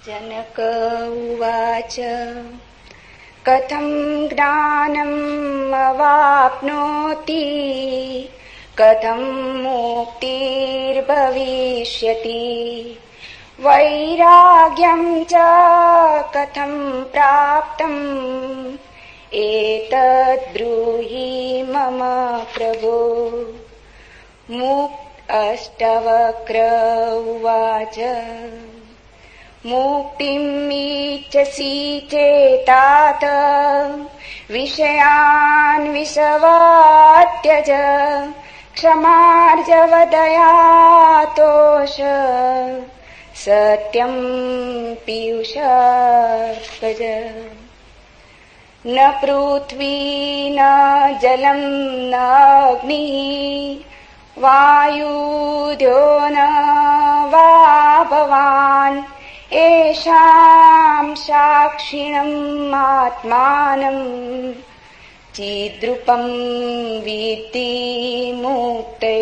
जनक उवाच कथं ज्ञानम् अवाप्नोति कथं मुक्तिर्भविष्यति वैराग्यं च कथं प्राप्तम् एतद् ब्रूहि मम प्रभो। अष्टवक्र उवाच मुक्तिम् इच्छसि चेतात विषयान् विषवात्यज क्षमार्जवदया तोष सत्यं पीयूषार्कज। न पृथ्वी न जलं न अग्निः वायुद्यो न वा भवान् येषां साक्षिणम् आत्मानं चिद्रूपं विद्धि मुक्ते।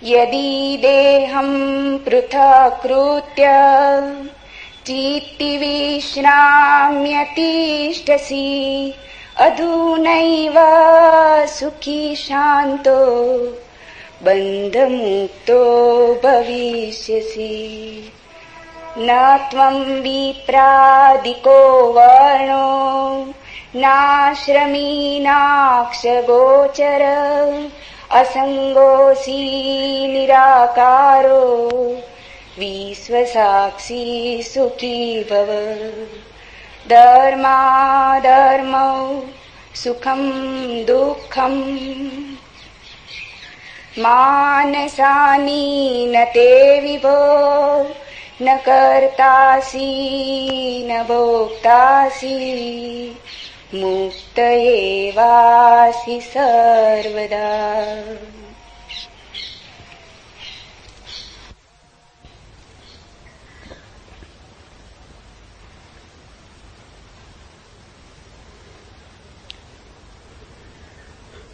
यदि देहं पृथक्कृत्य चित्ति विश्राम्यतिष्ठसि अधुनैव सुखी शान्तो बन्धमुक्तो भविष्यसि। न त्वं विप्रादिको वर्णो नाश्रमी नाक्षगोचर असङ्गोऽसि निराकारो विश्वसाक्षी सुखी भव। धर्माधर्मौ सुखं दुःखं मानसानि न ते विभो न कर्तासि न भोक्तासि मुक्त एवासि सर्वदा।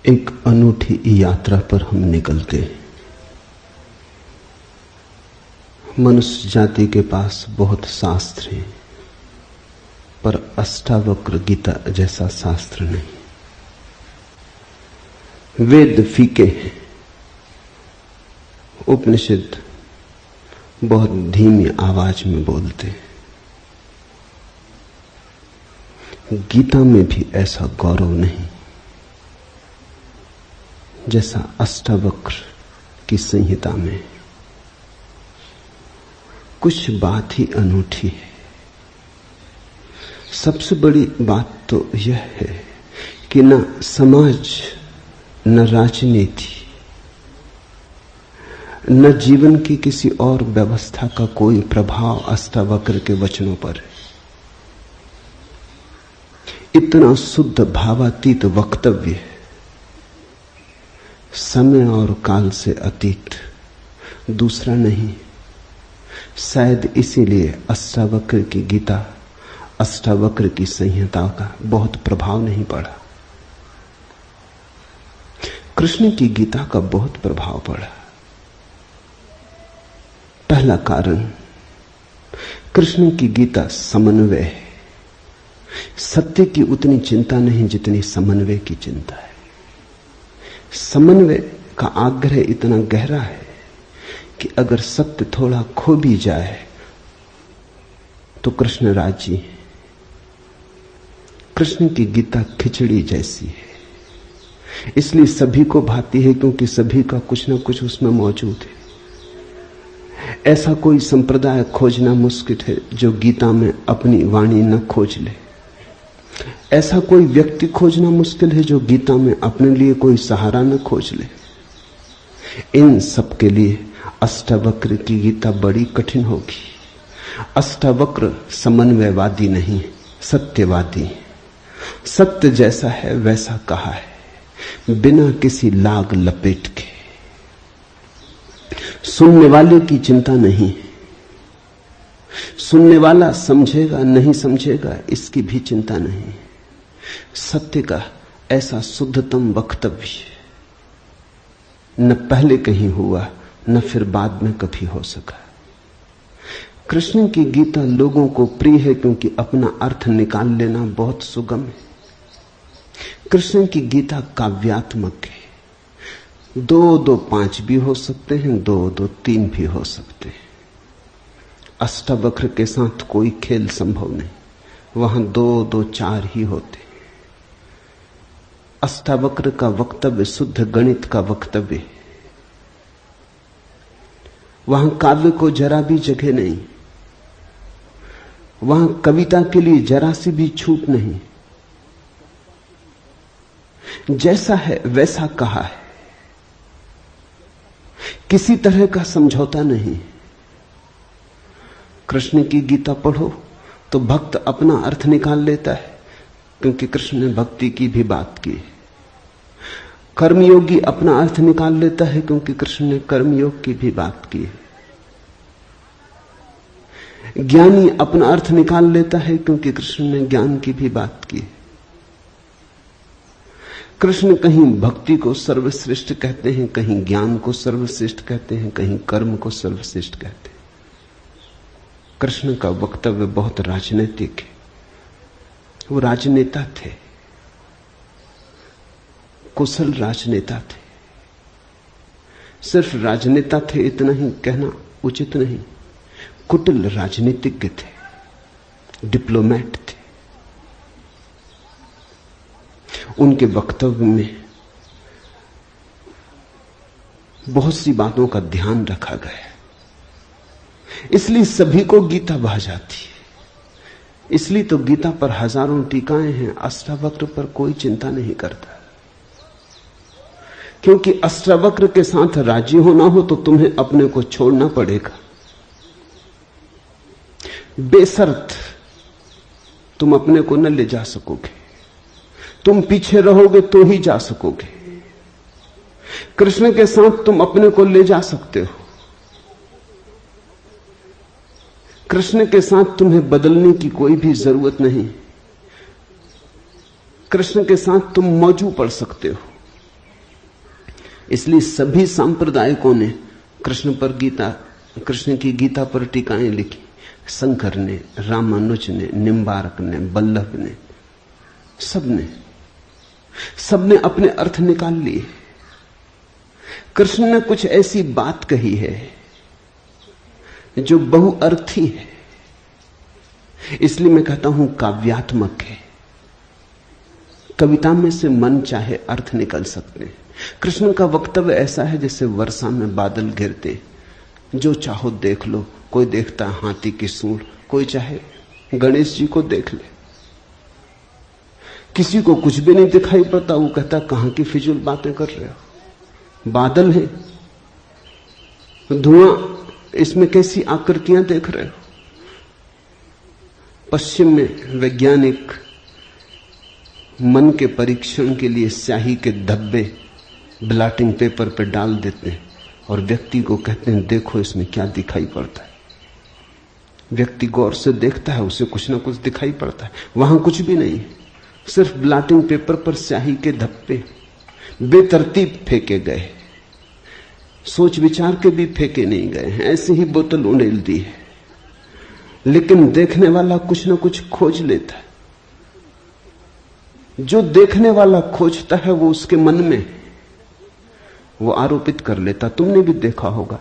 एक अनूठी यात्रा पर हम निकलते। मनुष्य जाति के पास बहुत शास्त्र हैं, पर अष्टावक्र गीता जैसा शास्त्र नहीं। वेद फीके हैं, उपनिषद बहुत धीमी आवाज में बोलते हैं। गीता में भी ऐसा गौरव नहीं जैसा अष्टावक्र की संहिता में। कुछ बात ही अनूठी है। सबसे बड़ी बात तो यह है कि न समाज, न राजनीति, न जीवन की किसी और व्यवस्था का कोई प्रभाव अष्टावक्र के वचनों पर है। इतना शुद्ध भावातीत वक्तव्य है, समय और काल से अतीत, दूसरा नहीं। शायद इसीलिए अष्टावक्र की गीता, अष्टावक्र की संहिता का बहुत प्रभाव नहीं पड़ा। कृष्ण की गीता का बहुत प्रभाव पड़ा। पहला कारण, कृष्ण की गीता समन्वय है। सत्य की उतनी चिंता नहीं जितनी समन्वय की चिंता है। समन्वय का आग्रह इतना गहरा है कि अगर सत्य थोड़ा खो भी जाए तो कृष्ण राजी है। कृष्ण की गीता खिचड़ी जैसी है, इसलिए सभी को भाती है, क्योंकि सभी का कुछ न कुछ उसमें मौजूद है। ऐसा कोई संप्रदाय खोजना मुश्किल है जो गीता में अपनी वाणी न खोज ले। ऐसा कोई व्यक्ति खोजना मुश्किल है जो गीता में अपने लिए कोई सहारा न खोज ले। इन सब के लिए अष्टावक्र की गीता बड़ी कठिन होगी। अष्टावक्र समन्वयवादी नहीं, सत्यवादी। सत्य जैसा है वैसा कहा है, बिना किसी लाग लपेट के। सुनने वाले की चिंता नहीं, सुनने वाला समझेगा नहीं समझेगा इसकी भी चिंता नहीं। सत्य का ऐसा शुद्धतम वक्तव्य न पहले कहीं हुआ न फिर बाद में कभी हो सका। कृष्ण की गीता लोगों को प्रिय है क्योंकि अपना अर्थ निकाल लेना बहुत सुगम है। कृष्ण की गीता काव्यात्मक है। 2 2 5 भी हो सकते हैं, 2 2 3 भी हो सकते हैं। अष्टावक्र के साथ कोई खेल संभव नहीं, वहां 2 2 4 ही होते। अष्टावक्र का वक्तव्य शुद्ध गणित का वक्तव्य, वहां काव्य को जरा भी जगह नहीं, वहां कविता के लिए जरा सी भी छूट नहीं। जैसा है वैसा कहा है, किसी तरह का समझौता नहीं। कृष्ण की गीता पढ़ो तो भक्त अपना अर्थ निकाल लेता है, क्योंकि कृष्ण ने भक्ति की भी बात की। कर्मयोगी अपना अर्थ निकाल लेता है, क्योंकि कृष्ण ने कर्मयोग की भी बात की है। ज्ञानी अपना अर्थ निकाल लेता है, क्योंकि कृष्ण ने ज्ञान की भी बात की है। कृष्ण कहीं भक्ति को सर्वश्रेष्ठ कहते हैं, कहीं ज्ञान को सर्वश्रेष्ठ कहते हैं, कहीं कर्म को सर्वश्रेष्ठ कहते हैं। कृष्ण का वक्तव्य बहुत राजनीतिक है। वो राजनेता थे, कुशल राजनेता थे। सिर्फ राजनेता थे इतना ही कहना उचित नहीं, कुटिल राजनीतिज्ञ थे, डिप्लोमेट थे। उनके वक्तव्य में बहुत सी बातों का ध्यान रखा गया, इसलिए सभी को गीता भा जाती है। इसलिए तो गीता पर हजारों टीकाएं हैं, अष्टावक्र पर कोई चिंता नहीं करता, क्योंकि अष्टावक्र के साथ राजी होना हो तो तुम्हें अपने को छोड़ना पड़ेगा। बेशर्त तुम अपने को न ले जा सकोगे, तुम पीछे रहोगे तो ही जा सकोगे। कृष्ण के साथ तुम अपने को ले जा सकते हो। कृष्ण के साथ तुम्हें बदलने की कोई भी जरूरत नहीं। कृष्ण के साथ तुम मौजू पड़ सकते हो। इसलिए सभी सांप्रदायिकों ने कृष्ण की गीता पर टीकाएं लिखी। शंकर ने, रामानुज ने, निम्बारक ने, बल्लभ ने, सबने अपने अर्थ निकाल लिए। कृष्ण ने कुछ ऐसी बात कही है जो बहुअर्थी है, इसलिए मैं कहता हूं काव्यात्मक है। कविता में से मन चाहे अर्थ निकल सकते हैं। कृष्ण का वक्तव्य ऐसा है जैसे वर्षा में बादल गिरते, जो चाहो देख लो। कोई देखता हाथी की सूंड, कोई चाहे गणेश जी को देख ले। किसी को कुछ भी नहीं दिखाई पड़ता, वो कहता कहां की फिजूल बातें कर रहे हो। बादल है, धुआं, इसमें कैसी आकृतियां देख रहे हो। पश्चिम में वैज्ञानिक मन के परीक्षण के लिए स्याही के धब्बे ब्लॉटिंग पेपर पर डाल देते हैं और व्यक्ति को कहते हैं देखो इसमें क्या दिखाई पड़ता है। व्यक्ति गौर से देखता है, उसे कुछ ना कुछ दिखाई पड़ता है। वहां कुछ भी नहीं, सिर्फ ब्लॉटिंग पेपर पर स्याही के धब्बे बेतरतीब फेंके गए, सोच विचार के भी फेंके नहीं गए हैं, ऐसे ही बोतल उड़ेल दी है। लेकिन देखने वाला कुछ ना कुछ खोज लेता है। जो देखने वाला खोजता है वो उसके मन में वो आरोपित कर लेता। तुमने भी देखा होगा,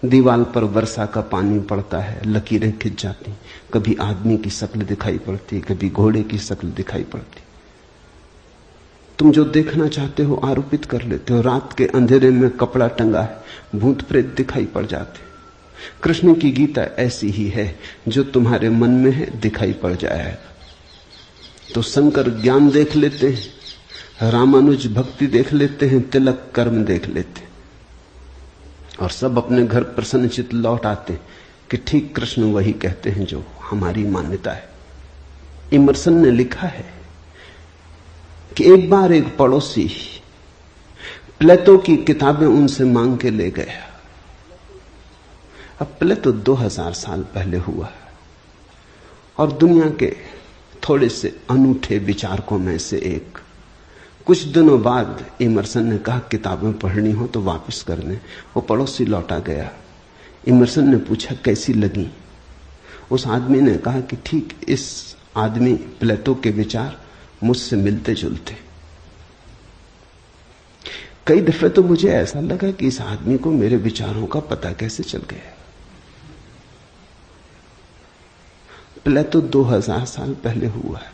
दीवार पर वर्षा का पानी पड़ता है, लकीरें खिंच जाती, कभी आदमी की शक्ल दिखाई पड़ती, कभी घोड़े की शक्ल दिखाई पड़ती। तुम जो देखना चाहते हो आरोपित कर लेते हो। रात के अंधेरे में कपड़ा टंगा है, भूत प्रेत दिखाई पड़ जाते। कृष्ण की गीता ऐसी ही है, जो तुम्हारे मन में है दिखाई पड़ जाएगा। तो शंकर ज्ञान देख लेते हैं, रामानुज भक्ति देख लेते हैं, तिलक कर्म देख लेते हैं, और सब अपने घर प्रसन्नचित्त लौट आते कि ठीक कृष्ण वही कहते हैं जो हमारी मान्यता है। इमर्सन ने लिखा है कि एक बार एक पड़ोसी प्लेटो की किताबें उनसे मांग के ले गया। अब प्लेटो 2000 साल पहले हुआ और दुनिया के थोड़े से अनूठे विचारकों में से एक। कुछ दिनों बाद इमर्सन ने कहा किताबें पढ़नी हो तो वापस करने। वो पड़ोसी लौटा गया। इमर्सन ने पूछा कैसी लगी। उस आदमी ने कहा कि ठीक, इस आदमी प्लेटो के विचार मुझसे मिलते जुलते। कई दफे तो मुझे ऐसा लगा कि इस आदमी को मेरे विचारों का पता कैसे चल गया। प्लेटो 2000 साल पहले हुआ है।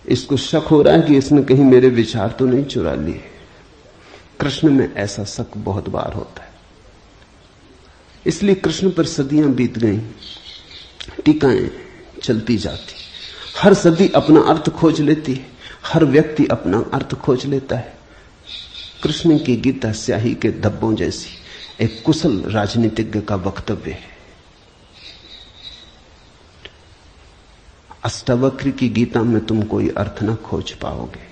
इसको शक हो रहा है कि इसने कहीं मेरे विचार तो नहीं चुरा लिए। कृष्ण में ऐसा शक बहुत बार होता है, इसलिए कृष्ण पर सदियां बीत गईं, टीकाएं चलती जाती। हर सदी अपना अर्थ खोज लेती है, हर व्यक्ति अपना अर्थ खोज लेता है। कृष्ण की गीता स्याही के धब्बों जैसी एक कुशल राजनीतिज्ञ का वक्तव्य है। अष्टावक्र की गीता में तुम कोई अर्थ न खोज पाओगे।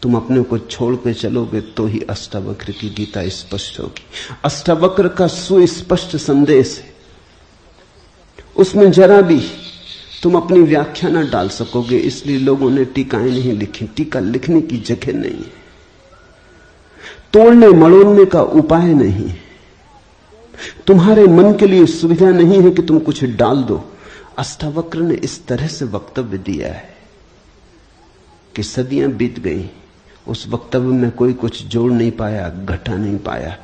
तुम अपने को छोड़ के चलोगे तो ही अष्टावक्र की गीता स्पष्ट होगी। अष्टावक्र का सुस्पष्ट संदेश है, उसमें जरा भी तुम अपनी व्याख्या न डाल सकोगे। इसलिए लोगों ने टीकाएं नहीं लिखी। टीका लिखने की जगह नहीं है, तोड़ने मड़ोड़ने का उपाय नहीं है, तुम्हारे मन के लिए सुविधा नहीं है कि तुम कुछ डाल दो। अष्टावक्र ने इस तरह से वक्तव्य दिया है कि सदियां बीत गई, उस वक्तव्य में कोई कुछ जोड़ नहीं पाया, घटा नहीं पाया।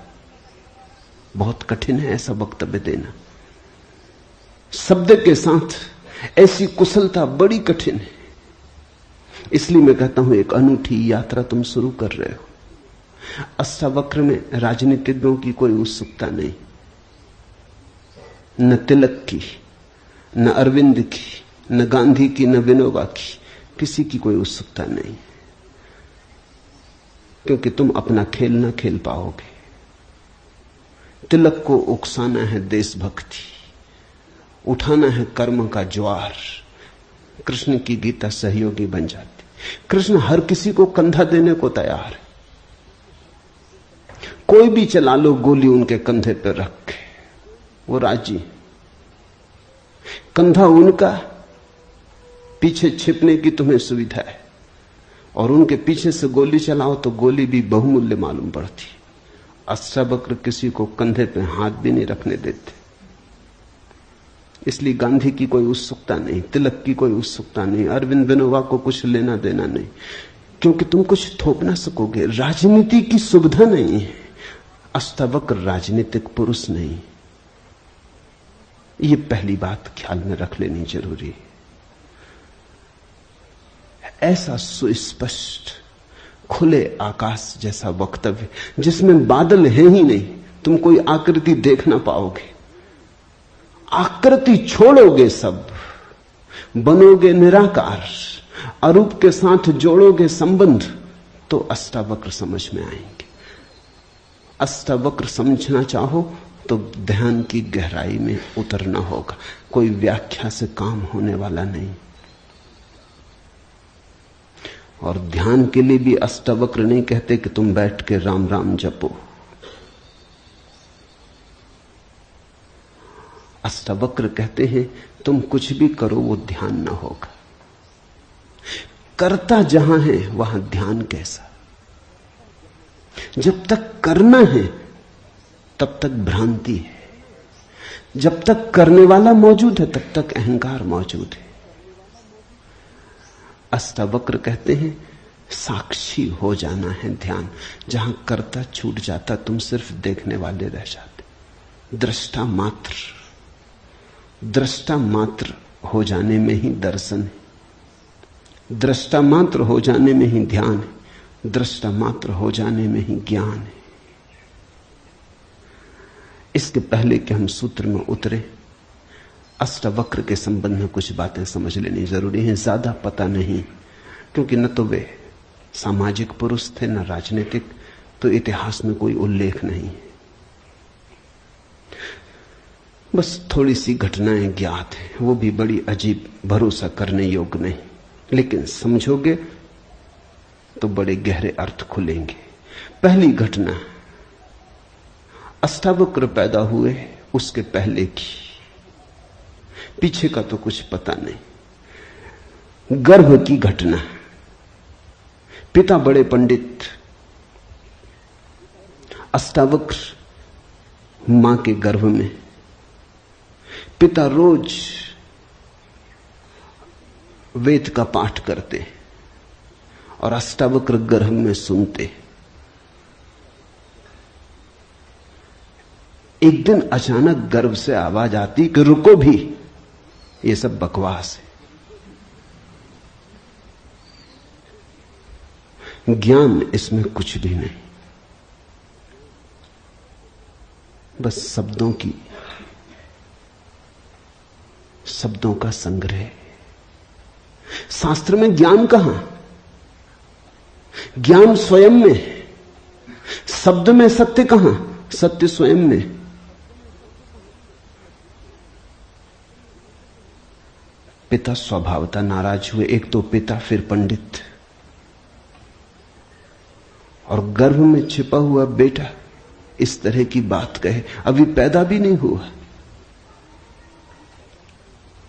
बहुत कठिन है ऐसा वक्तव्य देना। शब्द के साथ ऐसी कुशलता बड़ी कठिन है। इसलिए मैं कहता हूं, एक अनूठी यात्रा तुम शुरू कर रहे हो। अष्टावक्र में राजनीतिज्ञों की कोई उत्सुकता नहीं, न तिलक की, न अरविंद की, न गांधी की, न विनोबा की, किसी की कोई उत्सुकता नहीं, क्योंकि तुम अपना खेल न खेल पाओगे। तिलक को उकसाना है देशभक्ति, उठाना है कर्म का ज्वार। कृष्ण की गीता सहयोगी बन जाती। कृष्ण हर किसी को कंधा देने को तैयार है। कोई भी चला लो गोली उनके कंधे पर रख के, वो राजी। कंधा उनका, पीछे छिपने की तुम्हें सुविधा है, और उनके पीछे से गोली चलाओ तो गोली भी बहुमूल्य मालूम पड़ती। अष्टावक्र किसी को कंधे पे हाथ भी नहीं रखने देते। इसलिए गांधी की कोई उत्सुकता नहीं, तिलक की कोई उत्सुकता नहीं, अरविंद विनोबा को कुछ लेना देना नहीं, क्योंकि तुम कुछ थोप ना सकोगे। राजनीति की सुविधा नहीं है। अष्टावक्र राजनीतिक पुरुष नहीं। ये पहली बात ख्याल में रख लेनी जरूरी है। ऐसा सुस्पष्ट खुले आकाश जैसा वक्तव्य जिसमें बादल है ही नहीं, तुम कोई आकृति देख ना पाओगे। आकृति छोड़ोगे, सब बनोगे निराकार, अरूप के साथ जोड़ोगे संबंध, तो अष्टावक्र समझ में आएंगे। अष्टावक्र समझना चाहो तो ध्यान की गहराई में उतरना होगा। कोई व्याख्या से काम होने वाला नहीं। और ध्यान के लिए भी अष्टावक्र नहीं कहते कि तुम बैठ के राम राम जपो। अष्टावक्र कहते हैं तुम कुछ भी करो वो ध्यान ना होगा। करता जहां है वहां ध्यान कैसा। जब तक करना है तब तक भ्रांति है, जब तक करने वाला मौजूद है तब तक अहंकार मौजूद है। अष्टावक्र कहते हैं साक्षी हो जाना है ध्यान। जहां करता छूट जाता तुम सिर्फ देखने वाले रह जाते। दृष्टा मात्र, दृष्टा मात्र हो जाने में ही दर्शन है, दृष्टा मात्र हो जाने में ही ध्यान है, दृष्टा मात्र हो जाने में ही ज्ञान है। इसके पहले कि हम सूत्र में उतरे, अष्टावक्र के संबंध में कुछ बातें समझ लेनी जरूरी है। ज्यादा पता नहीं, क्योंकि न तो वे सामाजिक पुरुष थे न राजनीतिक, तो इतिहास में कोई उल्लेख नहीं है। बस थोड़ी सी घटनाएं ज्ञात हैं, वो भी बड़ी अजीब, भरोसा करने योग्य नहीं, लेकिन समझोगे तो बड़े गहरे अर्थ खुलेंगे। पहली घटना अष्टावक्र पैदा हुए उसके पहले की, पीछे का तो कुछ पता नहीं। गर्भ की घटना। पिता बड़े पंडित, अष्टावक्र मां के गर्भ में, पिता रोज वेद का पाठ करते और अष्टावक्र गर्भ में सुनते। एक दिन अचानक गर्भ से आवाज आती कि रुको भी, ये सब बकवास है। ज्ञान इसमें कुछ भी नहीं, बस शब्दों का संग्रह। शास्त्र में ज्ञान कहां? ज्ञान स्वयं में है। शब्द में सत्य कहां? सत्य स्वयं में। पिता स्वभावतः नाराज हुए। एक तो पिता, फिर पंडित, और गर्भ में छिपा हुआ बेटा इस तरह की बात कहे, अभी पैदा भी नहीं हुआ।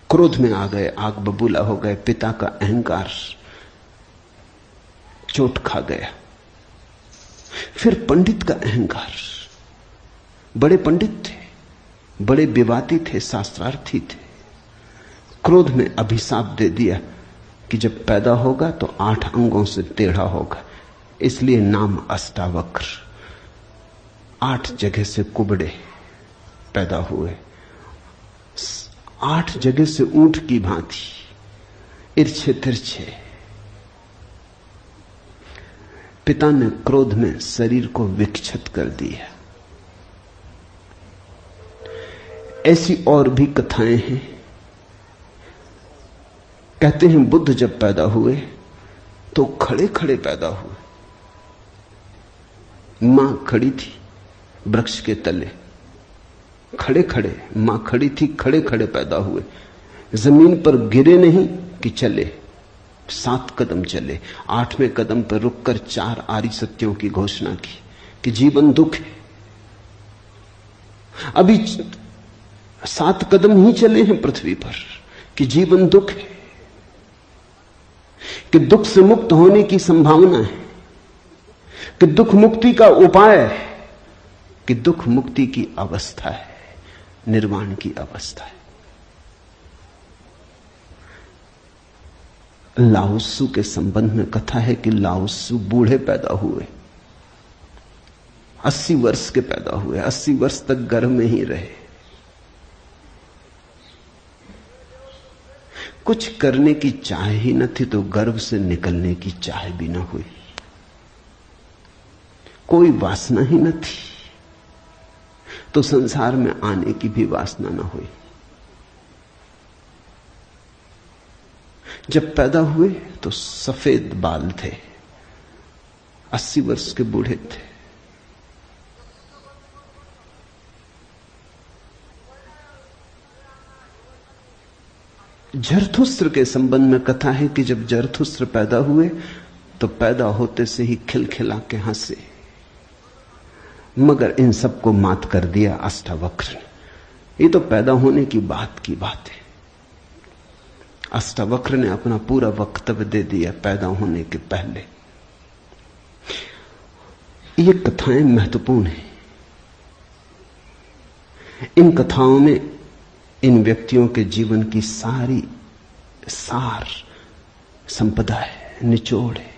क्रोध में आ गए, आग बबूला हो गए। पिता का अहंकार चोट खा गया। फिर पंडित का अहंकार, बड़े पंडित थे, बड़े विवादी थे, शास्त्रार्थी थे। क्रोध में अभिशाप दे दिया कि जब पैदा होगा तो 8 अंगों से टेढ़ा होगा, इसलिए नाम अष्टावक्र। 8 जगह से कुबड़े पैदा हुए, 8 जगह से ऊंट की भांति इर्छे तिरछे। पिता ने क्रोध में शरीर को विक्षत कर दिया। ऐसी और भी कथाएं हैं। कहते हैं बुद्ध जब पैदा हुए तो खड़े खड़े पैदा हुए। मां खड़ी थी वृक्ष के तले, खड़े खड़े मां खड़ी थी, खड़े खड़े पैदा हुए। जमीन पर गिरे नहीं कि चले, 7 कदम चले। 8वें कदम पर रुककर 4 आर्य सत्यों की घोषणा की कि जीवन दुख है। अभी 7 कदम ही चले हैं पृथ्वी पर कि जीवन दुख है, कि दुख से मुक्त होने की संभावना है, कि दुख मुक्ति का उपाय है, कि दुख मुक्ति की अवस्था है, निर्वाण की अवस्था है। लाओत्सु के संबंध में कथा है कि लाओत्सु बूढ़े पैदा हुए, 80 वर्ष के पैदा हुए, 80 वर्ष तक गर्भ में ही रहे। कुछ करने की चाह ही न थी तो गर्भ से निकलने की चाह भी न हुई। कोई वासना ही न थी तो संसार में आने की भी वासना न हुई। जब पैदा हुए तो सफेद बाल थे, 80 वर्ष के बूढ़े थे। जरथुस्त्र के संबंध में कथा है कि जब जरथुस्त्र पैदा हुए तो पैदा होते से ही खिलखिला के हंसे, मगर इन सबको मात कर दिया अष्टावक्र ने। ये तो पैदा होने की बात है। अष्टावक्र ने अपना पूरा वक्तव्य दे दिया पैदा होने के पहले। ये कथाएं महत्वपूर्ण हैं। इन कथाओं में इन व्यक्तियों के जीवन की सारी सार संपदा है, निचोड़ है।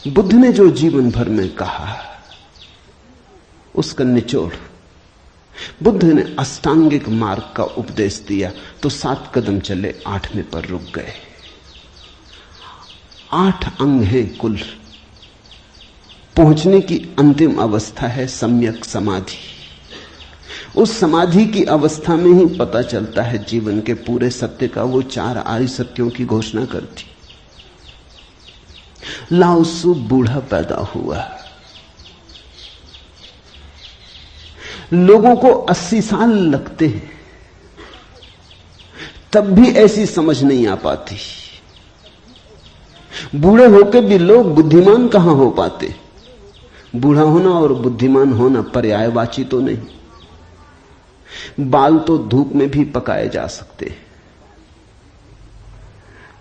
बुद्ध ने जो जीवन भर में कहा उसका निचोड़। बुद्ध ने अष्टांगिक मार्ग का उपदेश दिया तो 7 कदम चले, 8वें पर रुक गए। 8 अंग हैं कुल। पहुंचने की अंतिम अवस्था है सम्यक समाधि। उस समाधि की अवस्था में ही पता चलता है जीवन के पूरे सत्य का। वो 4 आर्य सत्यों की घोषणा करती। लाओत्सु बूढ़ा पैदा हुआ। लोगों को 80 साल लगते हैं, तब भी ऐसी समझ नहीं आ पाती। बूढ़े होकर भी लोग बुद्धिमान कहां हो पाते। बूढ़ा होना और बुद्धिमान होना पर्यायवाची तो नहीं। बाल तो धूप में भी पकाए जा सकते हैं।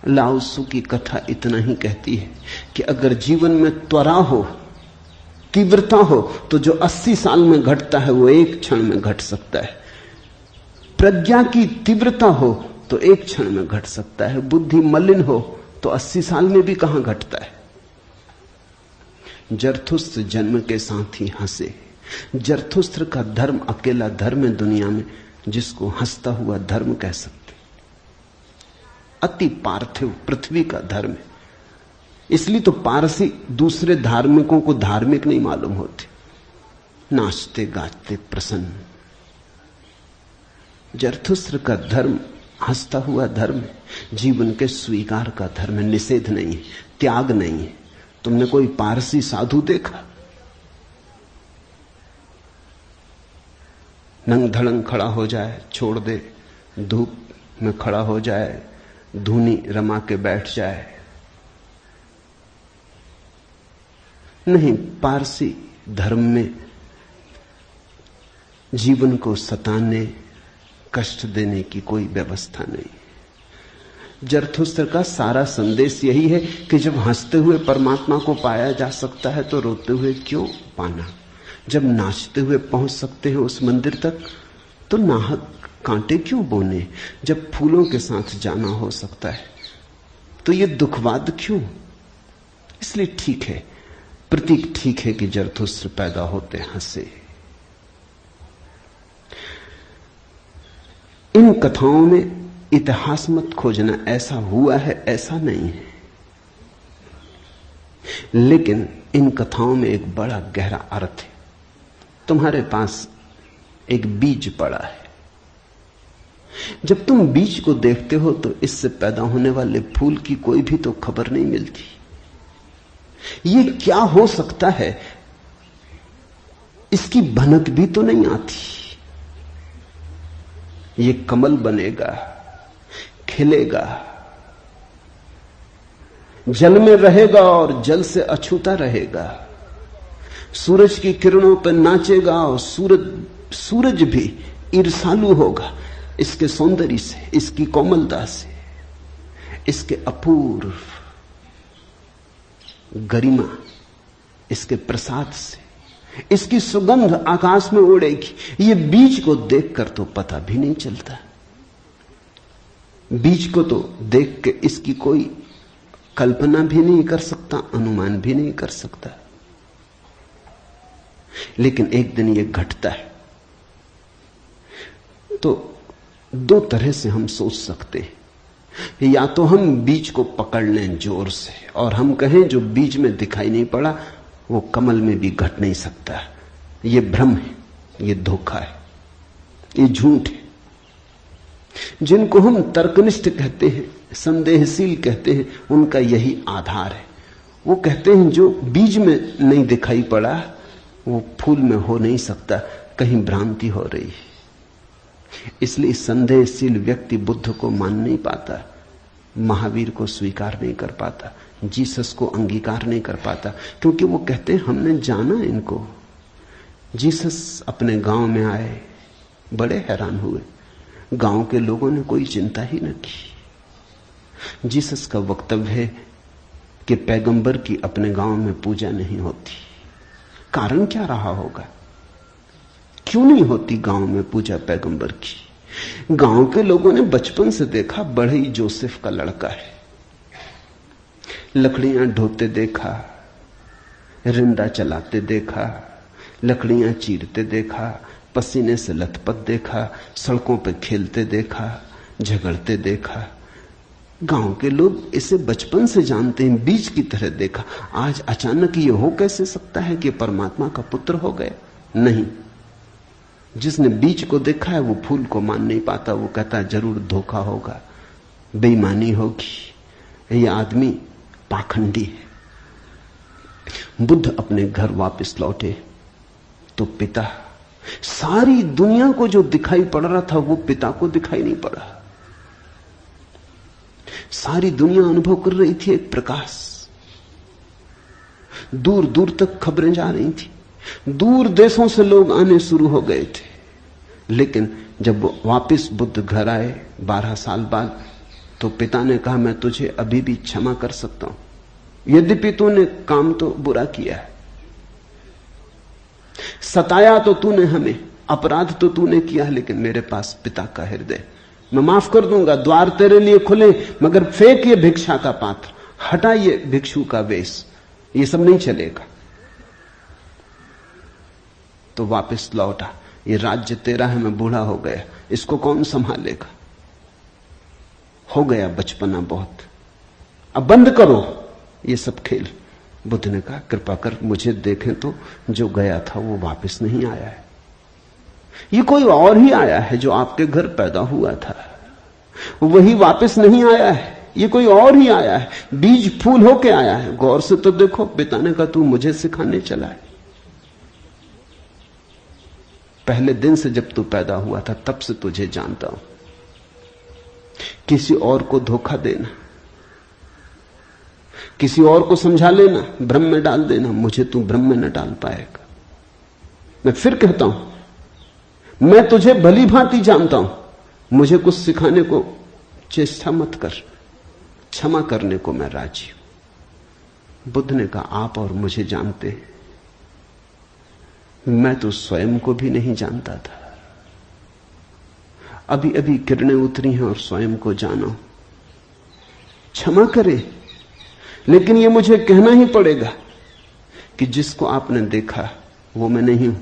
लाओत्सु की कथा इतना ही कहती है कि अगर जीवन में त्वरा हो तीव्रता हो तो जो 80 साल में घटता है वो एक क्षण में घट सकता है। प्रज्ञा की तीव्रता हो तो एक क्षण में घट सकता है। बुद्धि मलिन हो तो 80 साल में भी कहां घटता है। जरथुस्त्र जन्म के साथ ही हंसे। जरथुस्त्र का धर्म अकेला धर्म है दुनिया में जिसको हंसता हुआ धर्म कह सकते। अति पार्थिव पृथ्वी का धर्म है। इसलिए तो पारसी दूसरे धार्मिकों को धार्मिक नहीं मालूम होते, नाचते गाते प्रसन्न। जरथुस्त्र का धर्म हंसता हुआ धर्म है, जीवन के स्वीकार का धर्म है, निषेध नहीं है, त्याग नहीं है। तुमने कोई पारसी साधु देखा? नंग धड़ंग खड़ा हो जाए, छोड़ दे, धूप में खड़ा हो जाए, धूनी रमा के बैठ जाए? नहीं, पारसी धर्म में जीवन को सताने, कष्ट देने की कोई व्यवस्था नहीं। जरथुस्त्र का सारा संदेश यही है कि जब हंसते हुए परमात्मा को पाया जा सकता है तो रोते हुए क्यों पाना। जब नाचते हुए पहुंच सकते हैं उस मंदिर तक तो नाहक कांटे क्यों बोने। जब फूलों के साथ जाना हो सकता है तो ये दुखवाद क्यों। इसलिए ठीक है, प्रतीक ठीक है कि जरथुस्त्र पैदा होते हंसे। इन कथाओं में इतिहास मत खोजना, ऐसा हुआ है ऐसा नहीं है, लेकिन इन कथाओं में एक बड़ा गहरा अर्थ है। तुम्हारे पास एक बीज पड़ा है, जब तुम बीज को देखते हो तो इससे पैदा होने वाले फूल की कोई भी तो खबर नहीं मिलती। ये क्या हो सकता है इसकी भनक भी तो नहीं आती। ये कमल बनेगा, खिलेगा, जल में रहेगा और जल से अछूता रहेगा, सूरज की किरणों पर नाचेगा और सूरज भी ईर्ष्यालु होगा इसके सौंदर्य से, इसकी कोमलता से, इसके अपूर्व गरिमा, इसके प्रसाद से, इसकी सुगंध आकाश में उड़ेगी। ये बीज को देखकर तो पता भी नहीं चलता। बीज को तो देख के इसकी कोई कल्पना भी नहीं कर सकता, अनुमान भी नहीं कर सकता। लेकिन एक दिन ये घटता है तो दो तरह से हम सोच सकते हैं। या तो हम बीज को पकड़ लें जोर से और हम कहें जो बीज में दिखाई नहीं पड़ा वो कमल में भी घट नहीं सकता। ये भ्रम है, ये धोखा है, ये झूठ है। जिनको हम तर्कनिष्ठ कहते हैं, संदेहशील कहते हैं, उनका यही आधार है। वो कहते हैं जो बीज में नहीं दिखाई पड़ा वो फूल में हो नहीं सकता, कहीं भ्रांति हो रही है। इसलिए संदेहशील व्यक्ति बुद्ध को मान नहीं पाता, महावीर को स्वीकार नहीं कर पाता, जीसस को अंगीकार नहीं कर पाता, क्योंकि वो कहते हैं हमने जाना इनको। जीसस अपने गांव में आए, बड़े हैरान हुए, गांव के लोगों ने कोई चिंता ही न की। जीसस का वक्तव्य है कि पैगंबर की अपने गांव में पूजा नहीं होती। कारण क्या रहा होगा, क्यों नहीं होती गांव में पूजा पैगंबर की? गांव के लोगों ने बचपन से देखा, बढ़ई जोसेफ का लड़का है, लकड़ियां ढोते देखा, रिंदा चलाते देखा, लकड़ियां चीरते देखा, पसीने से लथपथ देखा, सड़कों पर खेलते देखा, झगड़ते देखा। गांव के लोग इसे बचपन से जानते हैं, बीज की तरह देखा। आज अचानक ये हो कैसे सकता है कि परमात्मा का पुत्र हो गए? नहीं, जिसने बीज को देखा है वो फूल को मान नहीं पाता। वो कहता है जरूर धोखा होगा, बेईमानी होगी, ये आदमी पाखंडी है। बुद्ध अपने घर वापस लौटे तो पिता, सारी दुनिया को जो दिखाई पड़ रहा था वो पिता को दिखाई नहीं पड़ा। सारी दुनिया अनुभव कर रही थी एक प्रकाश, दूर दूर तक खबरें जा रही थी, दूर देशों से लोग आने शुरू हो गए थे। लेकिन जब वो वापस बुद्ध घर आए 12 साल बाद, तो पिता ने कहा मैं तुझे अभी भी क्षमा कर सकता हूं, यद्यपि तूने काम तो बुरा किया है, सताया तो तूने हमें, अपराध तो तूने किया, लेकिन मेरे पास पिता का हृदय, मैं माफ कर दूंगा, द्वार तेरे लिए खुले, मगर फेंक ये भिक्षा का पात्र, हटा ये भिक्षु का वेश, ये सब नहीं चलेगा। तो वापस लौटा, ये राज्य तेरा है, मैं बूढ़ा हो गया, इसको कौन संभालेगा? हो गया बचपना बहुत, अब बंद करो ये सब खेल। बुद्ध ने कहा, कृपा कर मुझे देखें तो, जो गया था वो वापस नहीं आया है, ये कोई और ही आया है जो आपके घर पैदा हुआ था, वही वापस नहीं आया है, ये कोई और ही आया है, बीज फूल होके आया है। गौर से तो देखो। पिता ने कहा, तू मुझे सिखाने चला है। पहले दिन से जब तू पैदा हुआ था तब से तुझे जानता हूं। किसी और को धोखा देना, किसी और को समझा लेना, भ्रम में डाल देना, मुझे तू भ्रम में न डाल पाएगा। मैं फिर कहता हूं, मैं तुझे भली भांति जानता हूं, मुझे कुछ सिखाने को चेष्टा मत कर, क्षमा करने को मैं राजी हूं। बुद्ध ने कहा, आप और मुझे जानते हैं, मैं तो स्वयं को भी नहीं जानता था, अभी अभी किरणें उतरी हैं और स्वयं को जाना। क्षमा करे, लेकिन यह मुझे कहना ही पड़ेगा कि जिसको आपने देखा वो मैं नहीं हूं,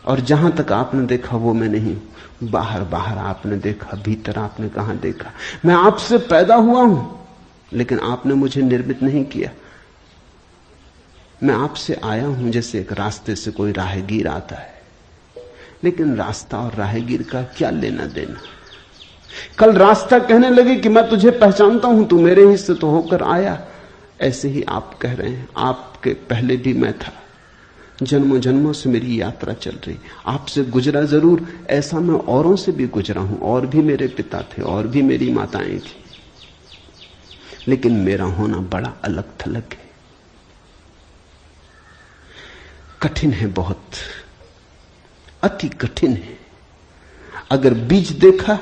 और जहां तक आपने देखा वो मैं नहीं हूं। बाहर बाहर आपने देखा, भीतर आपने कहां देखा? मैं आपसे पैदा हुआ हूं, लेकिन आपने मुझे निर्मित नहीं किया। मैं आपसे आया हूं जैसे एक रास्ते से कोई राहगीर आता है, लेकिन रास्ता और राहगीर का क्या लेना देना? कल रास्ता कहने लगे कि मैं तुझे पहचानता हूं, तू मेरे ही से तो होकर आया। ऐसे ही आप कह रहे हैं, आपके पहले भी मैं था, जन्मों जन्मों से मेरी यात्रा चल रही, आपसे गुजरा जरूर, ऐसा मैं औरों से भी गुजरा हूं, और भी मेरे पिता थे, और भी मेरी माताएं थी, लेकिन मेरा होना बड़ा अलग थलग है, कठिन है, बहुत अति कठिन है। अगर बीज देखा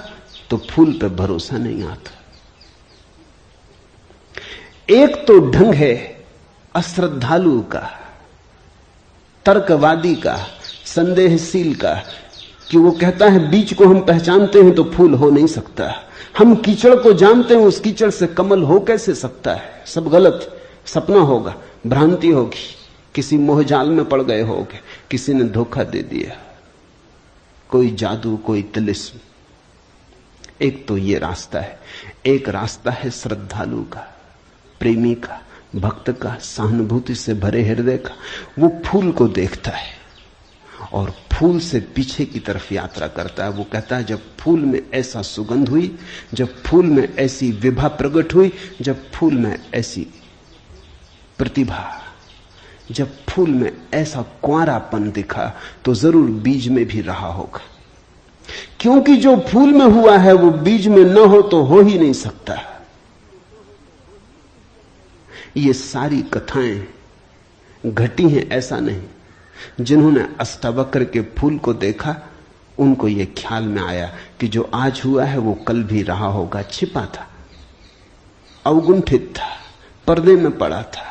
तो फूल पे भरोसा नहीं आता। एक तो ढंग है अश्रद्धालु का, तर्कवादी का, संदेहशील का, कि वो कहता है बीज को हम पहचानते हैं तो फूल हो नहीं सकता, हम कीचड़ को जानते हैं, उस कीचड़ से कमल हो कैसे सकता है? सब गलत, सपना होगा, भ्रांति होगी, किसी मोहजाल में पड़ गए होगे, किसी ने धोखा दे दिया, कोई जादू, कोई तिलिस्म। एक तो ये रास्ता है, एक रास्ता है श्रद्धालु का, प्रेमी का, भक्त का, सहानुभूति से भरे हृदय का। वो फूल को देखता है और फूल से पीछे की तरफ यात्रा करता है। वो कहता है, जब फूल में ऐसा सुगंध हुई, जब फूल में ऐसी विभा प्रकट हुई, जब फूल में ऐसी प्रतिभा, जब फूल में ऐसा कुंवारापन दिखा, तो जरूर बीज में भी रहा होगा, क्योंकि जो फूल में हुआ है वो बीज में न हो तो हो ही नहीं सकता। ये सारी कथाएं घटी हैं, ऐसा नहीं। जिन्होंने अष्टावक्र के फूल को देखा, उनको यह ख्याल में आया कि जो आज हुआ है वो कल भी रहा होगा, छिपा था, अवगुंठित था, पर्दे में पड़ा था।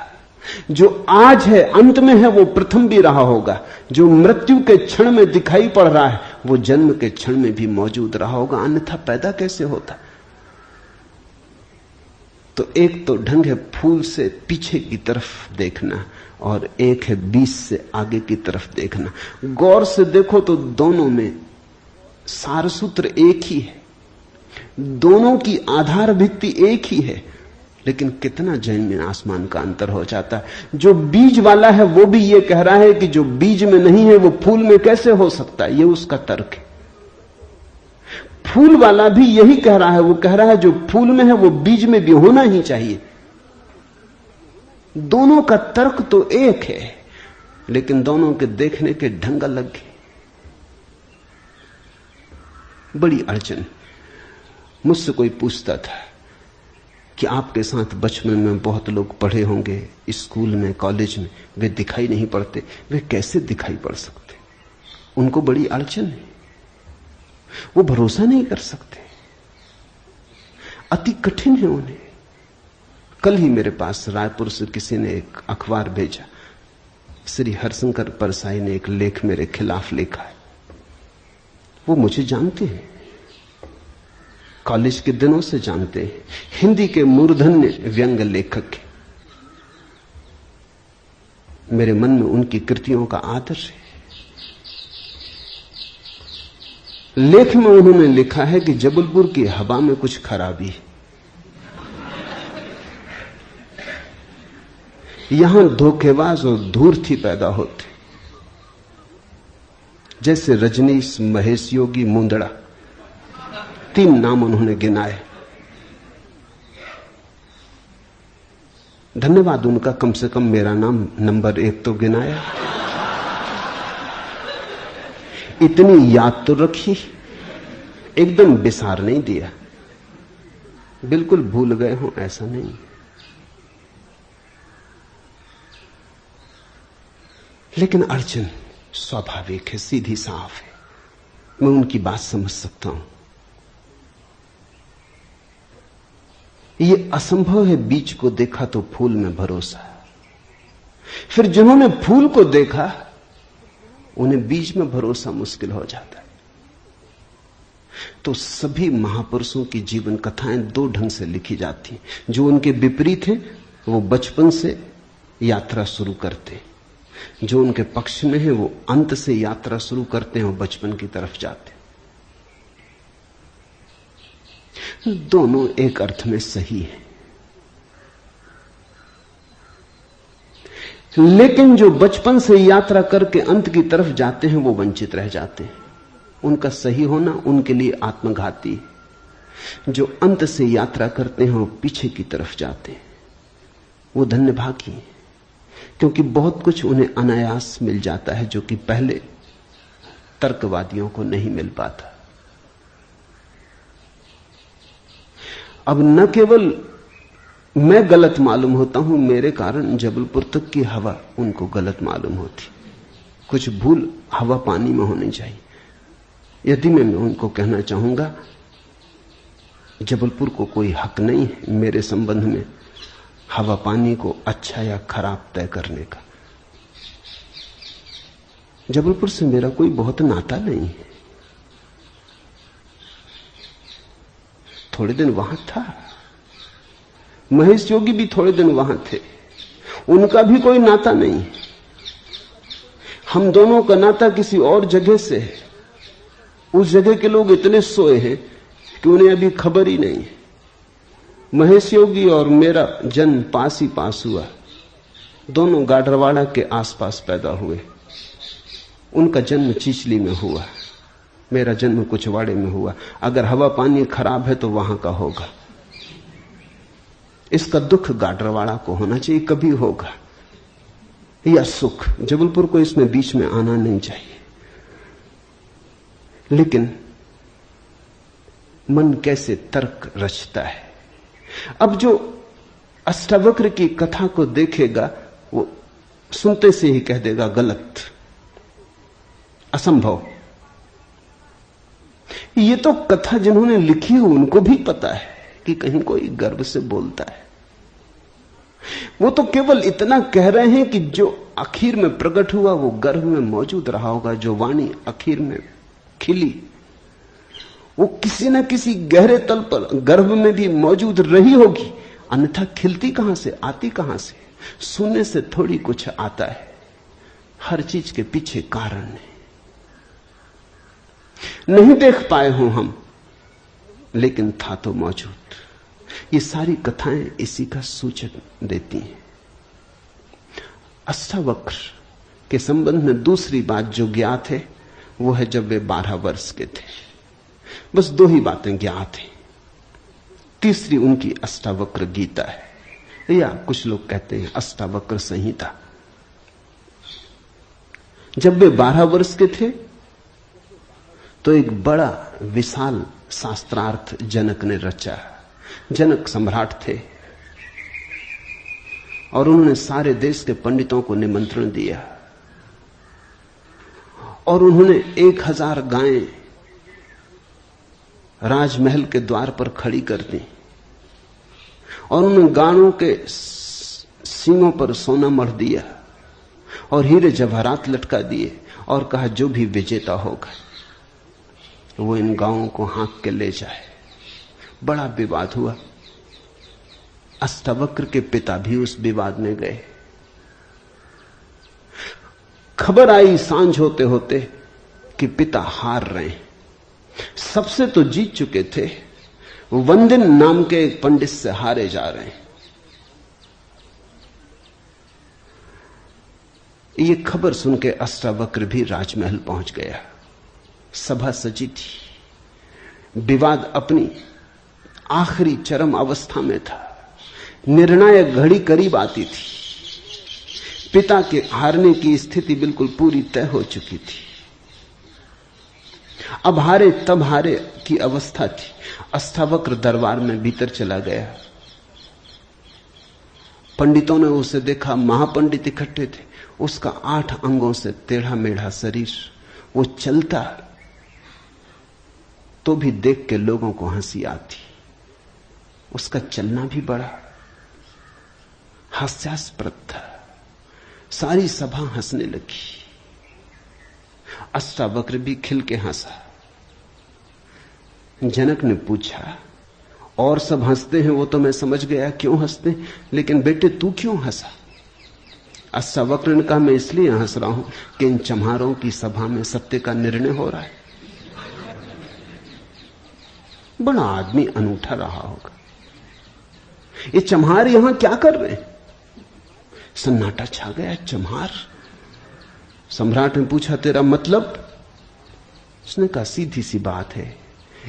जो आज है, अंत में है, वो प्रथम भी रहा होगा। जो मृत्यु के क्षण में दिखाई पड़ रहा है, वो जन्म के क्षण में भी मौजूद रहा होगा, अन्यथा पैदा कैसे होता? तो एक तो ढंग है फूल से पीछे की तरफ देखना, और एक है बीज से आगे की तरफ देखना। गौर से देखो तो दोनों में सारसूत्र एक ही है, दोनों की आधार भित्ति एक ही है, लेकिन कितना जमीन आसमान का अंतर हो जाता है। जो बीज वाला है वो भी ये कह रहा है कि जो बीज में नहीं है वो फूल में कैसे हो सकता है, ये उसका तर्क है। फूल वाला भी यही कह रहा है, वो कह रहा है जो फूल में है वो बीज में भी होना ही चाहिए। दोनों का तर्क तो एक है, लेकिन दोनों के देखने के ढंग अलग है। बड़ी अड़चन। मुझसे कोई पूछता था कि आपके साथ बचपन में बहुत लोग पढ़े होंगे, स्कूल में, कॉलेज में, वे दिखाई नहीं पड़ते, वे कैसे दिखाई पड़ सकते? उनको बड़ी अड़चन है, वो भरोसा नहीं कर सकते, अति कठिन है उन्हें। कल ही मेरे पास रायपुर से किसी ने एक अखबार भेजा, श्री हरशंकर परसाई ने एक लेख मेरे खिलाफ लिखा है। वो मुझे जानते हैं, कॉलेज के दिनों से जानते हैं, हिंदी के मूर्धन्य व्यंग लेखक के। मेरे मन में उनकी कृतियों का आदर है। लेख में उन्होंने लिखा है कि जबलपुर की हवा में कुछ खराबी है, यहां धोखेबाज और धूर्ती पैदा होते, जैसे रजनीश, महेश योगी, मुंदड़ा, 3 नाम उन्होंने गिनाए। धन्यवाद उनका, कम से कम मेरा नाम नंबर 1 तो गिनाया। इतनी याद तो रखी, एकदम बिसार नहीं दिया, बिल्कुल भूल गए हो ऐसा नहीं। लेकिन अड़चन स्वाभाविक है, सीधी साफ है, मैं उनकी बात समझ सकता हूं। यह असंभव है बीज को देखा तो फूल में भरोसा। फिर जिन्होंने फूल को देखा उन्हें बीज में भरोसा मुश्किल हो जाता है। तो सभी महापुरुषों की जीवन कथाएं 2 ढंग से लिखी जाती हैं। जो उनके विपरीत हैं वो बचपन से यात्रा शुरू करते हैं, जो उनके पक्ष में है वो अंत से यात्रा शुरू करते हैं और बचपन की तरफ जाते हैं। दोनों एक अर्थ में सही है, लेकिन जो बचपन से यात्रा करके अंत की तरफ जाते हैं वो वंचित रह जाते हैं। उनका सही होना उनके लिए आत्मघाती है। जो अंत से यात्रा करते हैं वो पीछे की तरफ जाते हैं, वो धन्यभागी हैं, क्योंकि बहुत कुछ उन्हें अनायास मिल जाता है जो कि पहले तर्कवादियों को नहीं मिल पाता। अब न केवल मैं गलत मालूम होता हूं, मेरे कारण जबलपुर तक की हवा उनको गलत मालूम होती। कुछ भूल हवा पानी में होनी चाहिए। यदि मैं उनको कहना चाहूंगा जबलपुर को कोई हक नहीं है मेरे संबंध में हवा पानी को अच्छा या खराब तय करने का। जबलपुर से मेरा कोई बहुत नाता नहीं है, थोड़े दिन वहां था, महेश योगी भी थोड़े दिन वहां थे, उनका भी कोई नाता नहीं। हम दोनों का नाता किसी और जगह से है। उस जगह के लोग इतने सोए हैं कि उन्हें अभी खबर ही नहीं है। महेश योगी और मेरा जन्म पास ही पास हुआ, दोनों गाडरवाड़ा के आसपास पैदा हुए। उनका जन्म चिचली में हुआ, मेरा जन्म कुचवाड़े में हुआ। अगर हवा पानी खराब है तो वहां का होगा। इसका दुख गाडरवाड़ा को होना चाहिए, कभी होगा, या सुख। जबलपुर को इसमें बीच में आना नहीं चाहिए। लेकिन मन कैसे तर्क रचता है। अब जो अष्टावक्र की कथा को देखेगा वो सुनते से ही कह देगा गलत, असंभव। ये तो कथा जिन्होंने लिखी है उनको भी पता है कि कहीं कोई गर्व से बोलता है। वो तो केवल इतना कह रहे हैं कि जो आखिर में प्रकट हुआ वो गर्भ में मौजूद रहा होगा। जो वाणी आखिर में खिली वो किसी न किसी गहरे तल पर गर्भ में भी मौजूद रही होगी, अन्यथा खिलती कहां से, आती कहां से? सुनने से थोड़ी कुछ आता है, हर चीज के पीछे कारण है। नहीं देख पाए हो हम, लेकिन था तो मौजूद। ये सारी कथाएं इसी का सूचक देती हैं। अष्टावक्र के संबंध में दूसरी बात जो ज्ञात है वो है जब वे 12 वर्ष के थे। बस 2 ही बातें ज्ञात हैं। तीसरी उनकी अष्टावक्र गीता है, या कुछ लोग कहते हैं अष्टावक्र संहिता। जब वे 12 वर्ष के थे तो एक बड़ा विशाल शास्त्रार्थ जनक ने रचा। जनक सम्राट थे और उन्होंने सारे देश के पंडितों को निमंत्रण दिया और उन्होंने 1000 गायें राजमहल के द्वार पर खड़ी कर दी और उन्होंने गायों के सींगों पर सोना मढ़ दिया और हीरे जवाहरात लटका दिए और कहा जो भी विजेता होगा वो इन गांवों को हाँक के ले जाए। बड़ा विवाद हुआ। अष्टावक्र के पिता भी उस विवाद में गए। खबर आई सांझ होते होते कि पिता हार रहे हैं। सबसे तो जीत चुके थे, वंदिन नाम के एक पंडित से हारे जा रहे हैं। ये खबर सुन के अष्टावक्र भी राजमहल पहुंच गया। सभा सजी थी। विवाद अपनी आखिरी चरम अवस्था में था। निर्णायक घड़ी करीब आती थी। पिता के हारने की स्थिति बिल्कुल पूरी तय हो चुकी थी। अब हारे तब हारे की अवस्था थी। अष्टावक्र दरबार में भीतर चला गया। पंडितों ने उसे देखा। महापंडित इकट्ठे थे। उसका 8 अंगों से टेढ़ा मेढ़ा शरीर, वो चलता तो भी देख के लोगों को हंसी आती। उसका चलना भी बड़ा हास्यास्पद था। सारी सभा हंसने लगी। अष्टावक्र भी खिल के हंसा। जनक ने पूछा, और सब हंसते हैं वो तो मैं समझ गया क्यों हंसते, लेकिन बेटे तू क्यों हंसा? अष्टावक्र ने कहा, मैं इसलिए हंस रहा हूं कि इन चम्हारों की सभा में सत्य का निर्णय हो रहा है। बड़ा आदमी अनूठा रहा होगा। ये चम्हार यहां क्या कर रहे हैं? सन्नाटा छा गया। चम्हार? सम्राट ने पूछा, तेरा मतलब? उसने कहा, सीधी सी बात है,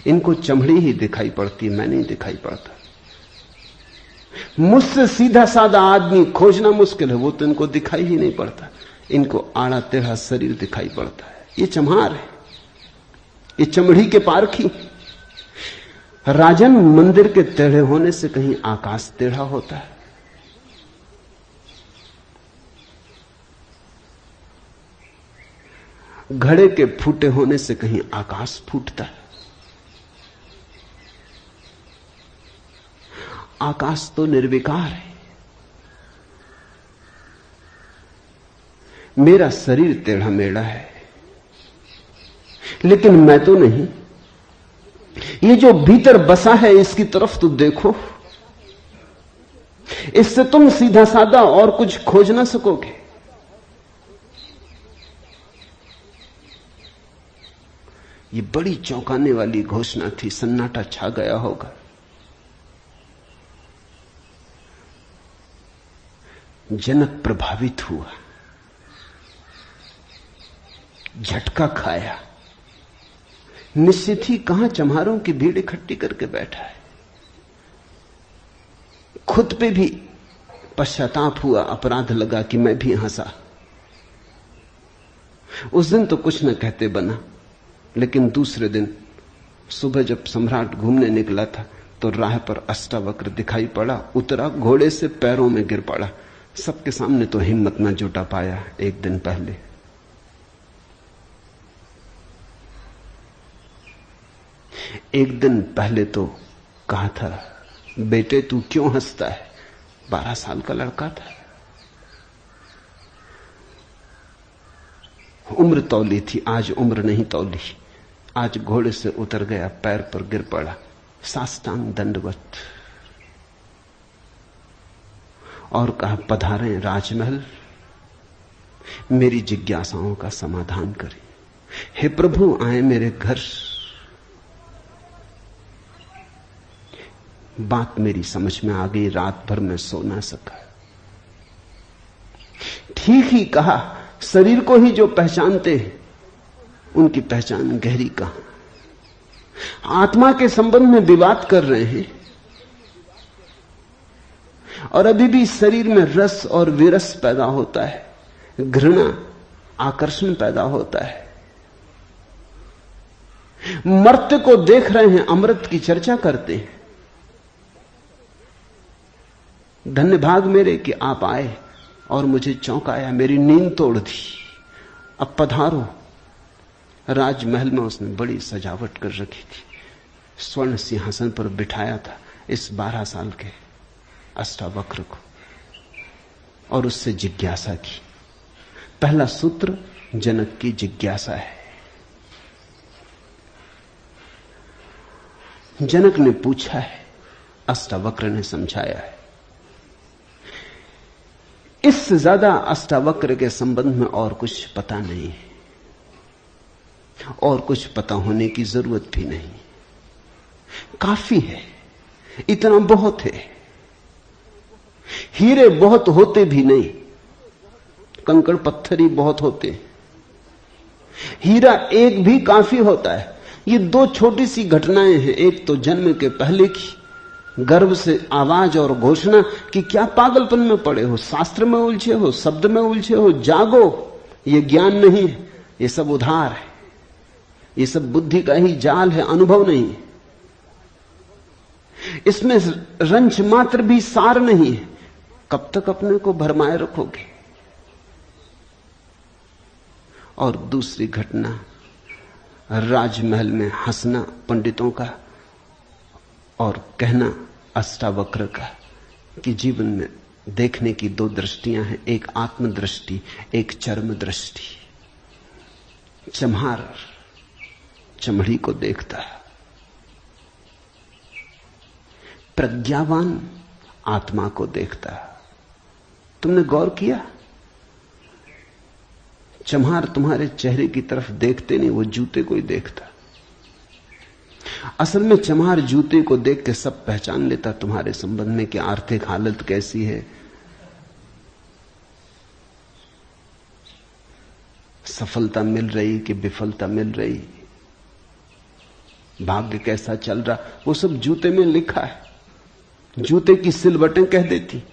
इनको चमड़ी ही दिखाई पड़ती, मैं नहीं दिखाई पड़ता। मुझसे सीधा साधा आदमी खोजना मुश्किल है, वो तो इनको दिखाई ही नहीं पड़ता। इनको आड़ा टेढ़ा शरीर दिखाई पड़ता है। ये चम्हार है, ये चमड़ी के पारखी। राजन, मंदिर के टेढ़े होने से कहीं आकाश टेढ़ा होता है? घड़े के फूटे होने से कहीं आकाश फूटता है? आकाश तो निर्विकार है। मेरा शरीर टेढ़ा मेढ़ा है, लेकिन मैं तो नहीं। ये जो भीतर बसा है इसकी तरफ तो देखो। इससे तुम सीधा साधा और कुछ खोज ना सकोगे। ये बड़ी चौंकाने वाली घोषणा थी। सन्नाटा छा गया होगा। जनक प्रभावित हुआ, झटका खाया। निश्चित ही कहां चम्हारों की भीड़ इकट्ठी करके बैठा है। खुद पे भी पश्चाताप हुआ, अपराध लगा कि मैं भी हंसा। उस दिन तो कुछ न कहते बना, लेकिन दूसरे दिन सुबह जब सम्राट घूमने निकला था तो राह पर अष्टावक्र दिखाई पड़ा। उतरा, घोड़े से पैरों में गिर पड़ा। सबके सामने तो हिम्मत न जुटा पाया। एक दिन पहले तो कहा था, बेटे तू क्यों हंसता है? 12 साल का लड़का था। उम्र तौली थी, आज उम्र नहीं तौली। आज घोड़े से उतर गया, पैर पर गिर पड़ा, साष्टांग दंडवत, और कहा, पधारें राजमहल, मेरी जिज्ञासाओं का समाधान करें। हे प्रभु, आए मेरे घर। बात मेरी समझ में आ गई। रात भर मैं सो ना सका। ठीक ही कहा, शरीर को ही जो पहचानते हैं उनकी पहचान गहरी कहां। आत्मा के संबंध में विवाद कर रहे हैं और अभी भी शरीर में रस और विरस पैदा होता है, घृणा, आकर्षण पैदा होता है। मर्त्य को देख रहे हैं, अमृत की चर्चा करते हैं। धन्य भाग मेरे कि आप आए और मुझे चौंकाया, मेरी नींद तोड़ दी। अब पधारो। राजमहल में उसने बड़ी सजावट कर रखी थी। स्वर्ण सिंहासन पर बिठाया था इस 12 साल के अष्टावक्र को और उससे जिज्ञासा की, पहला सूत्र जनक की जिज्ञासा है। जनक ने पूछा है, अष्टावक्र ने समझाया है। इससे ज्यादा अष्टावक्र के संबंध में और कुछ पता नहीं है, और कुछ पता होने की जरूरत भी नहीं। काफी है, इतना बहुत है। हीरे बहुत होते भी नहीं, कंकड़ पत्थर ही बहुत होते। हीरा एक भी काफी होता है। ये दो छोटी सी घटनाएं हैं। एक तो जन्म के पहले की गर्भ से आवाज और घोषणा कि क्या पागलपन में पड़े हो, शास्त्र में उलझे हो, शब्द में उलझे हो, जागो। ये ज्ञान नहीं है, ये सब उधार है, ये सब बुद्धि का ही जाल है, अनुभव नहीं है। इसमें रंच मात्र भी सार नहीं है। कब तक अपने को भरमाए रखोगे? और दूसरी घटना, राजमहल में हंसना पंडितों का और कहना अष्टावक्र का कि जीवन में देखने की दो दृष्टियां हैं, एक आत्मदृष्टि, एक चर्म दृष्टि। चम्हार चमड़ी को देखता है, प्रज्ञावान आत्मा को देखता है। तुमने गौर किया? चम्हार तुम्हारे चेहरे की तरफ देखते नहीं, वो जूते को ही देखता। असल में चम्हार जूते को देख के सब पहचान लेता तुम्हारे संबंध में कि आर्थिक हालत कैसी है, सफलता मिल रही कि विफलता मिल रही, भाग्य कैसा चल रहा, वो सब जूते में लिखा है। जूते की सिलवटें कह देती,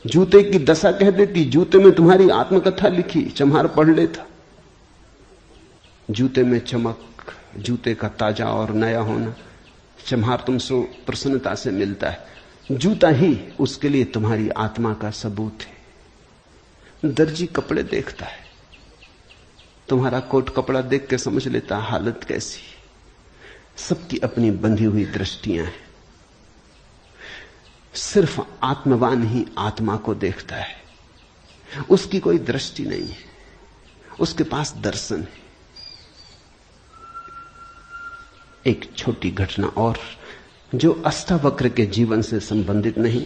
जूते की दशा कह देती, जूते में तुम्हारी आत्मकथा लिखी। चम्हार पढ़ लेता। जूते में चमक, जूते का ताजा और नया होना चम्हार तुमसे प्रसन्नता से मिलता है। जूता ही उसके लिए तुम्हारी आत्मा का सबूत है। दर्जी कपड़े देखता है, तुम्हारा कोट कपड़ा देख के समझ लेता हालत कैसी। सबकी अपनी बंधी हुई दृष्टियां हैं। सिर्फ आत्मवान ही आत्मा को देखता है, उसकी कोई दृष्टि नहीं है, उसके पास दर्शन है। एक छोटी घटना और जो अष्टावक्र के जीवन से संबंधित नहीं,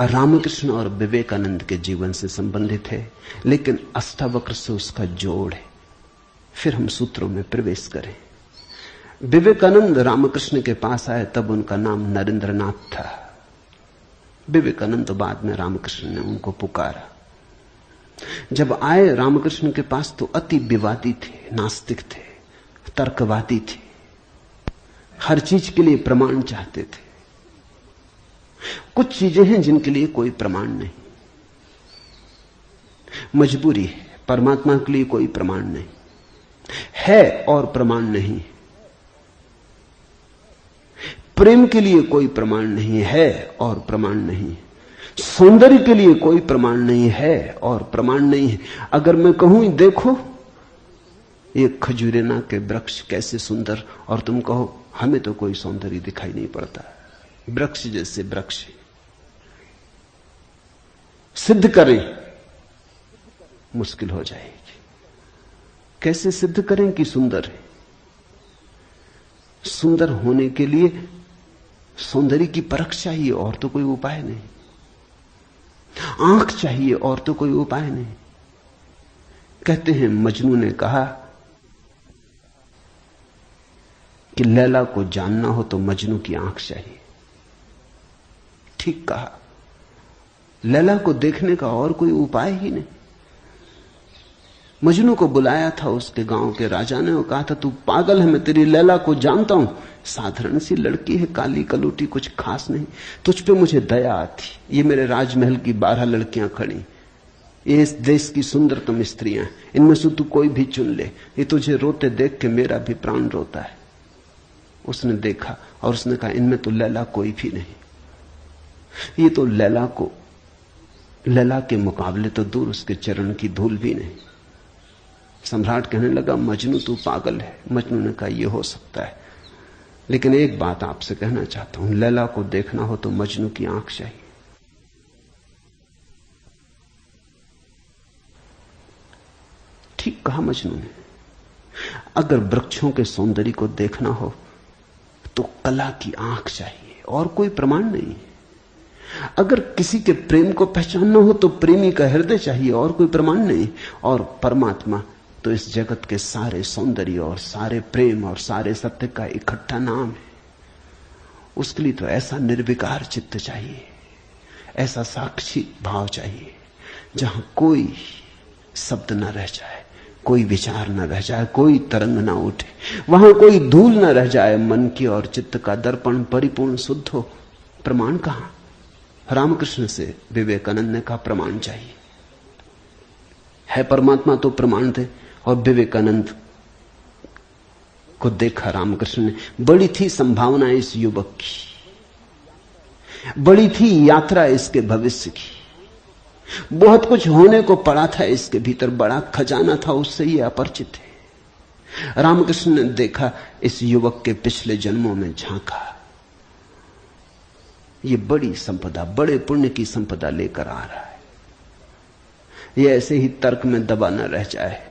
रामकृष्ण और विवेकानंद के जीवन से संबंधित है, लेकिन अष्टावक्र से उसका जोड़ है। फिर हम सूत्रों में प्रवेश करें। विवेकानंद रामकृष्ण के पास आए तब उनका नाम नरेंद्रनाथ था। विवेकानंद तो बाद में रामकृष्ण ने उनको पुकारा। जब आए रामकृष्ण के पास तो अति विवादी थे, नास्तिक थे, तर्कवादी थे, हर चीज के लिए प्रमाण चाहते थे। कुछ चीजें हैं जिनके लिए कोई प्रमाण नहीं, मजबूरी है। परमात्मा के लिए कोई प्रमाण नहीं है और प्रमाण नहीं, प्रेम के लिए कोई प्रमाण नहीं है और प्रमाण नहीं, सौंदर्य के लिए कोई प्रमाण नहीं है और प्रमाण नहीं है। अगर मैं कहूं देखो ये खजूरेना के वृक्ष कैसे सुंदर, और तुम कहो हमें तो कोई सौंदर्य दिखाई नहीं पड़ता, वृक्ष जैसे वृक्ष, सिद्ध करें मुश्किल हो जाएगी। कैसे सिद्ध करें कि सुंदर है? सुंदर होने के लिए सौंदर्य की परख चाहिए और तो कोई उपाय नहीं, आंख चाहिए और तो कोई उपाय नहीं। कहते हैं मजनू ने कहा कि लैला को जानना हो तो मजनू की आंख चाहिए। ठीक कहा, लैला को देखने का और कोई उपाय ही नहीं। मजनू को बुलाया था उसके गांव के राजा ने और कहा था तू पागल है, मैं तेरी लैला को जानता हूं, साधारण सी लड़की है, काली कलूटी, कुछ खास नहीं, तुझ पे मुझे दया आती। ये मेरे राजमहल की 12 लड़कियां खड़ी, ये इस देश की सुंदरतम स्त्रियां, इनमें से तू कोई भी चुन ले, ये तुझे रोते देख के मेरा भी प्राण रोता है। उसने देखा और उसने कहा इनमें तो लैला कोई भी नहीं, ये तो लैला के मुकाबले तो दूर, उसके चरण की धूल भी नहीं। सम्राट कहने लगा मजनू तू पागल है। मजनू ने कहा यह हो सकता है, लेकिन एक बात आपसे कहना चाहता हूं, लैला को देखना हो तो मजनू की आंख चाहिए। कहा मजनू ने। अगर वृक्षों के सौंदर्य को देखना हो तो कला की आंख चाहिए और कोई प्रमाण नहीं। अगर किसी के प्रेम को पहचानना हो तो प्रेमी का हृदय चाहिए और कोई प्रमाण नहीं। और परमात्मा तो इस जगत के सारे सौंदर्य और सारे प्रेम और सारे सत्य का इकट्ठा नाम है। उसके लिए तो ऐसा निर्विकार चित्त चाहिए, ऐसा साक्षी भाव चाहिए जहां कोई शब्द न रह जाए, कोई विचार न रह जाए, कोई तरंग न उठे, वहां कोई धूल न रह जाए। मन की और चित्त का दर्पण परिपूर्ण शुद्ध हो। प्रमाण कहां? रामकृष्ण से विवेकानंद ने कहा प्रमाण चाहिए। है परमात्मा तो प्रमाण थे। और विवेकानंद को देखा रामकृष्ण ने। बड़ी थी संभावना इस युवक की, बड़ी थी यात्रा इसके भविष्य की, बहुत कुछ होने को पड़ा था इसके भीतर, बड़ा खजाना था, उससे ये अपरिचित है। रामकृष्ण ने देखा, इस युवक के पिछले जन्मों में झांका। ये बड़ी संपदा, बड़े पुण्य की संपदा लेकर आ रहा है। ये ऐसे ही तर्क में दबा न रह जाए।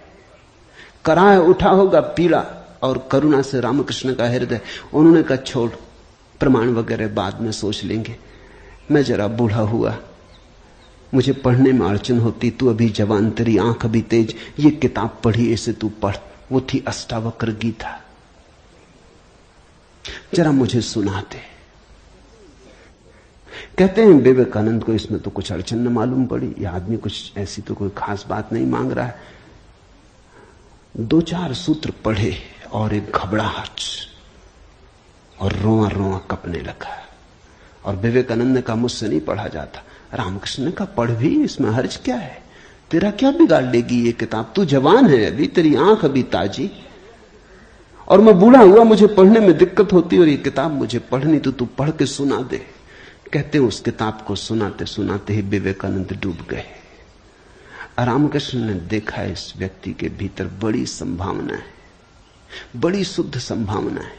कराह उठा होगा पीड़ा और करुणा से रामकृष्ण का हृदय। उन्होंने कहा छोड़, प्रमाण वगैरह बाद में सोच लेंगे। मैं जरा बूढ़ा हुआ, मुझे पढ़ने में अड़चन होती, तू अभी जवान, तेरी आंख अभी तेज, ये किताब पढ़ी, इसे तू पढ़। वो थी अष्टावक्र गीता, जरा मुझे सुनाते। कहते हैं विवेकानंद को इसमें तो कुछ अड़चन न मालूम पड़ी। यह आदमी कुछ ऐसी तो कोई खास बात नहीं मांग रहा है। 2-4 सूत्र पढ़े और एक घबराहट और रोआ रोआ कपने लगा। और विवेकानंद ने कहा मुझसे नहीं पढ़ा जाता। रामकृष्ण ने कहा पढ़ भी, इसमें हर्ज क्या है, तेरा क्या बिगाड़ लेगी ये किताब, तू जवान है अभी, तेरी आंख अभी ताजी, और मैं बूढ़ा हुआ, मुझे पढ़ने में दिक्कत होती, और ये किताब मुझे पढ़नी तो तू पढ़ के सुना दे। कहते उस किताब को सुनाते सुनाते ही विवेकानंद डूब गए। रामकृष्ण ने देखा इस व्यक्ति के भीतर बड़ी संभावना है, बड़ी शुद्ध संभावना है,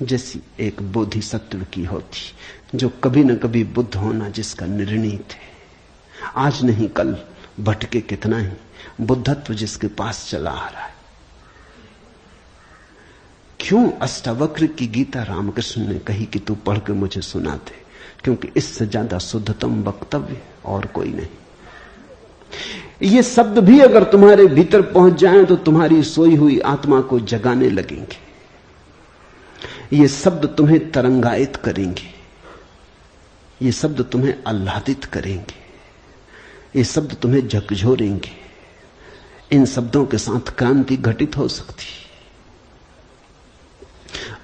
जैसी एक बोधिसत्व की होती, जो कभी न कभी बुद्ध होना जिसका निर्णीत है। आज नहीं कल भटके कितना ही, बुद्धत्व जिसके पास चला आ रहा है। क्यों अष्टावक्र की गीता रामकृष्ण ने कही कि तू पढ़ के मुझे सुना दे? क्योंकि इससे ज्यादा शुद्धतम वक्तव्य और कोई नहीं। ये शब्द भी अगर तुम्हारे भीतर पहुंच जाएं तो तुम्हारी सोई हुई आत्मा को जगाने लगेंगे। ये शब्द तुम्हें तरंगायित करेंगे, ये शब्द तुम्हें आह्लादित करेंगे, ये शब्द तुम्हें झकझोरेंगे। इन शब्दों के साथ क्रांति घटित हो सकती।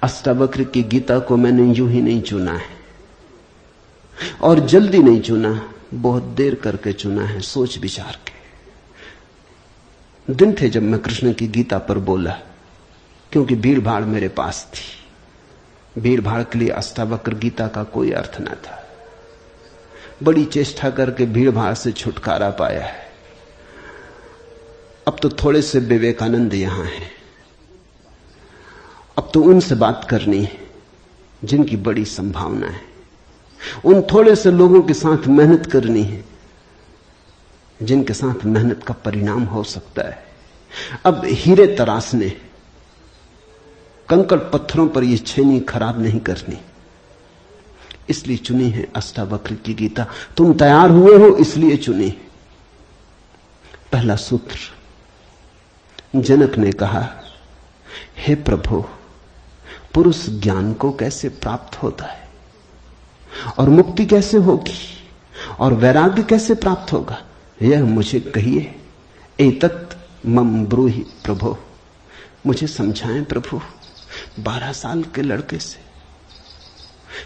अष्टावक्र की गीता को मैंने यूं ही नहीं चुना है और जल्दी नहीं चुना, बहुत देर करके चुना है, सोच विचार के। दिन थे जब मैं कृष्ण की गीता पर बोला, क्योंकि भीड़ भाड़ मेरे पास थी। भीड़ भाड़ के लिए अष्टावक्र गीता का कोई अर्थ न था। बड़ी चेष्टा करके भीड़ भाड़ से छुटकारा पाया है। अब तो थोड़े से विवेकानंद यहां हैं, अब तो उनसे बात करनी है जिनकी बड़ी संभावना है। उन थोड़े से लोगों के साथ मेहनत करनी है जिनके साथ मेहनत का परिणाम हो सकता है। अब हीरे तराशने, कंकड़ पत्थरों पर यह छेनी खराब नहीं करनी, इसलिए चुनी है अष्टावक्र की गीता। तुम तैयार हुए हो इसलिए चुनी। पहला सूत्र, जनक ने कहा, हे प्रभु, पुरुष ज्ञान को कैसे प्राप्त होता है और मुक्ति कैसे होगी और वैराग्य कैसे प्राप्त होगा, यह मुझे कहिए। एतत् मम ब्रूहि प्रभो, मुझे समझाएं प्रभु। 12 साल के लड़के से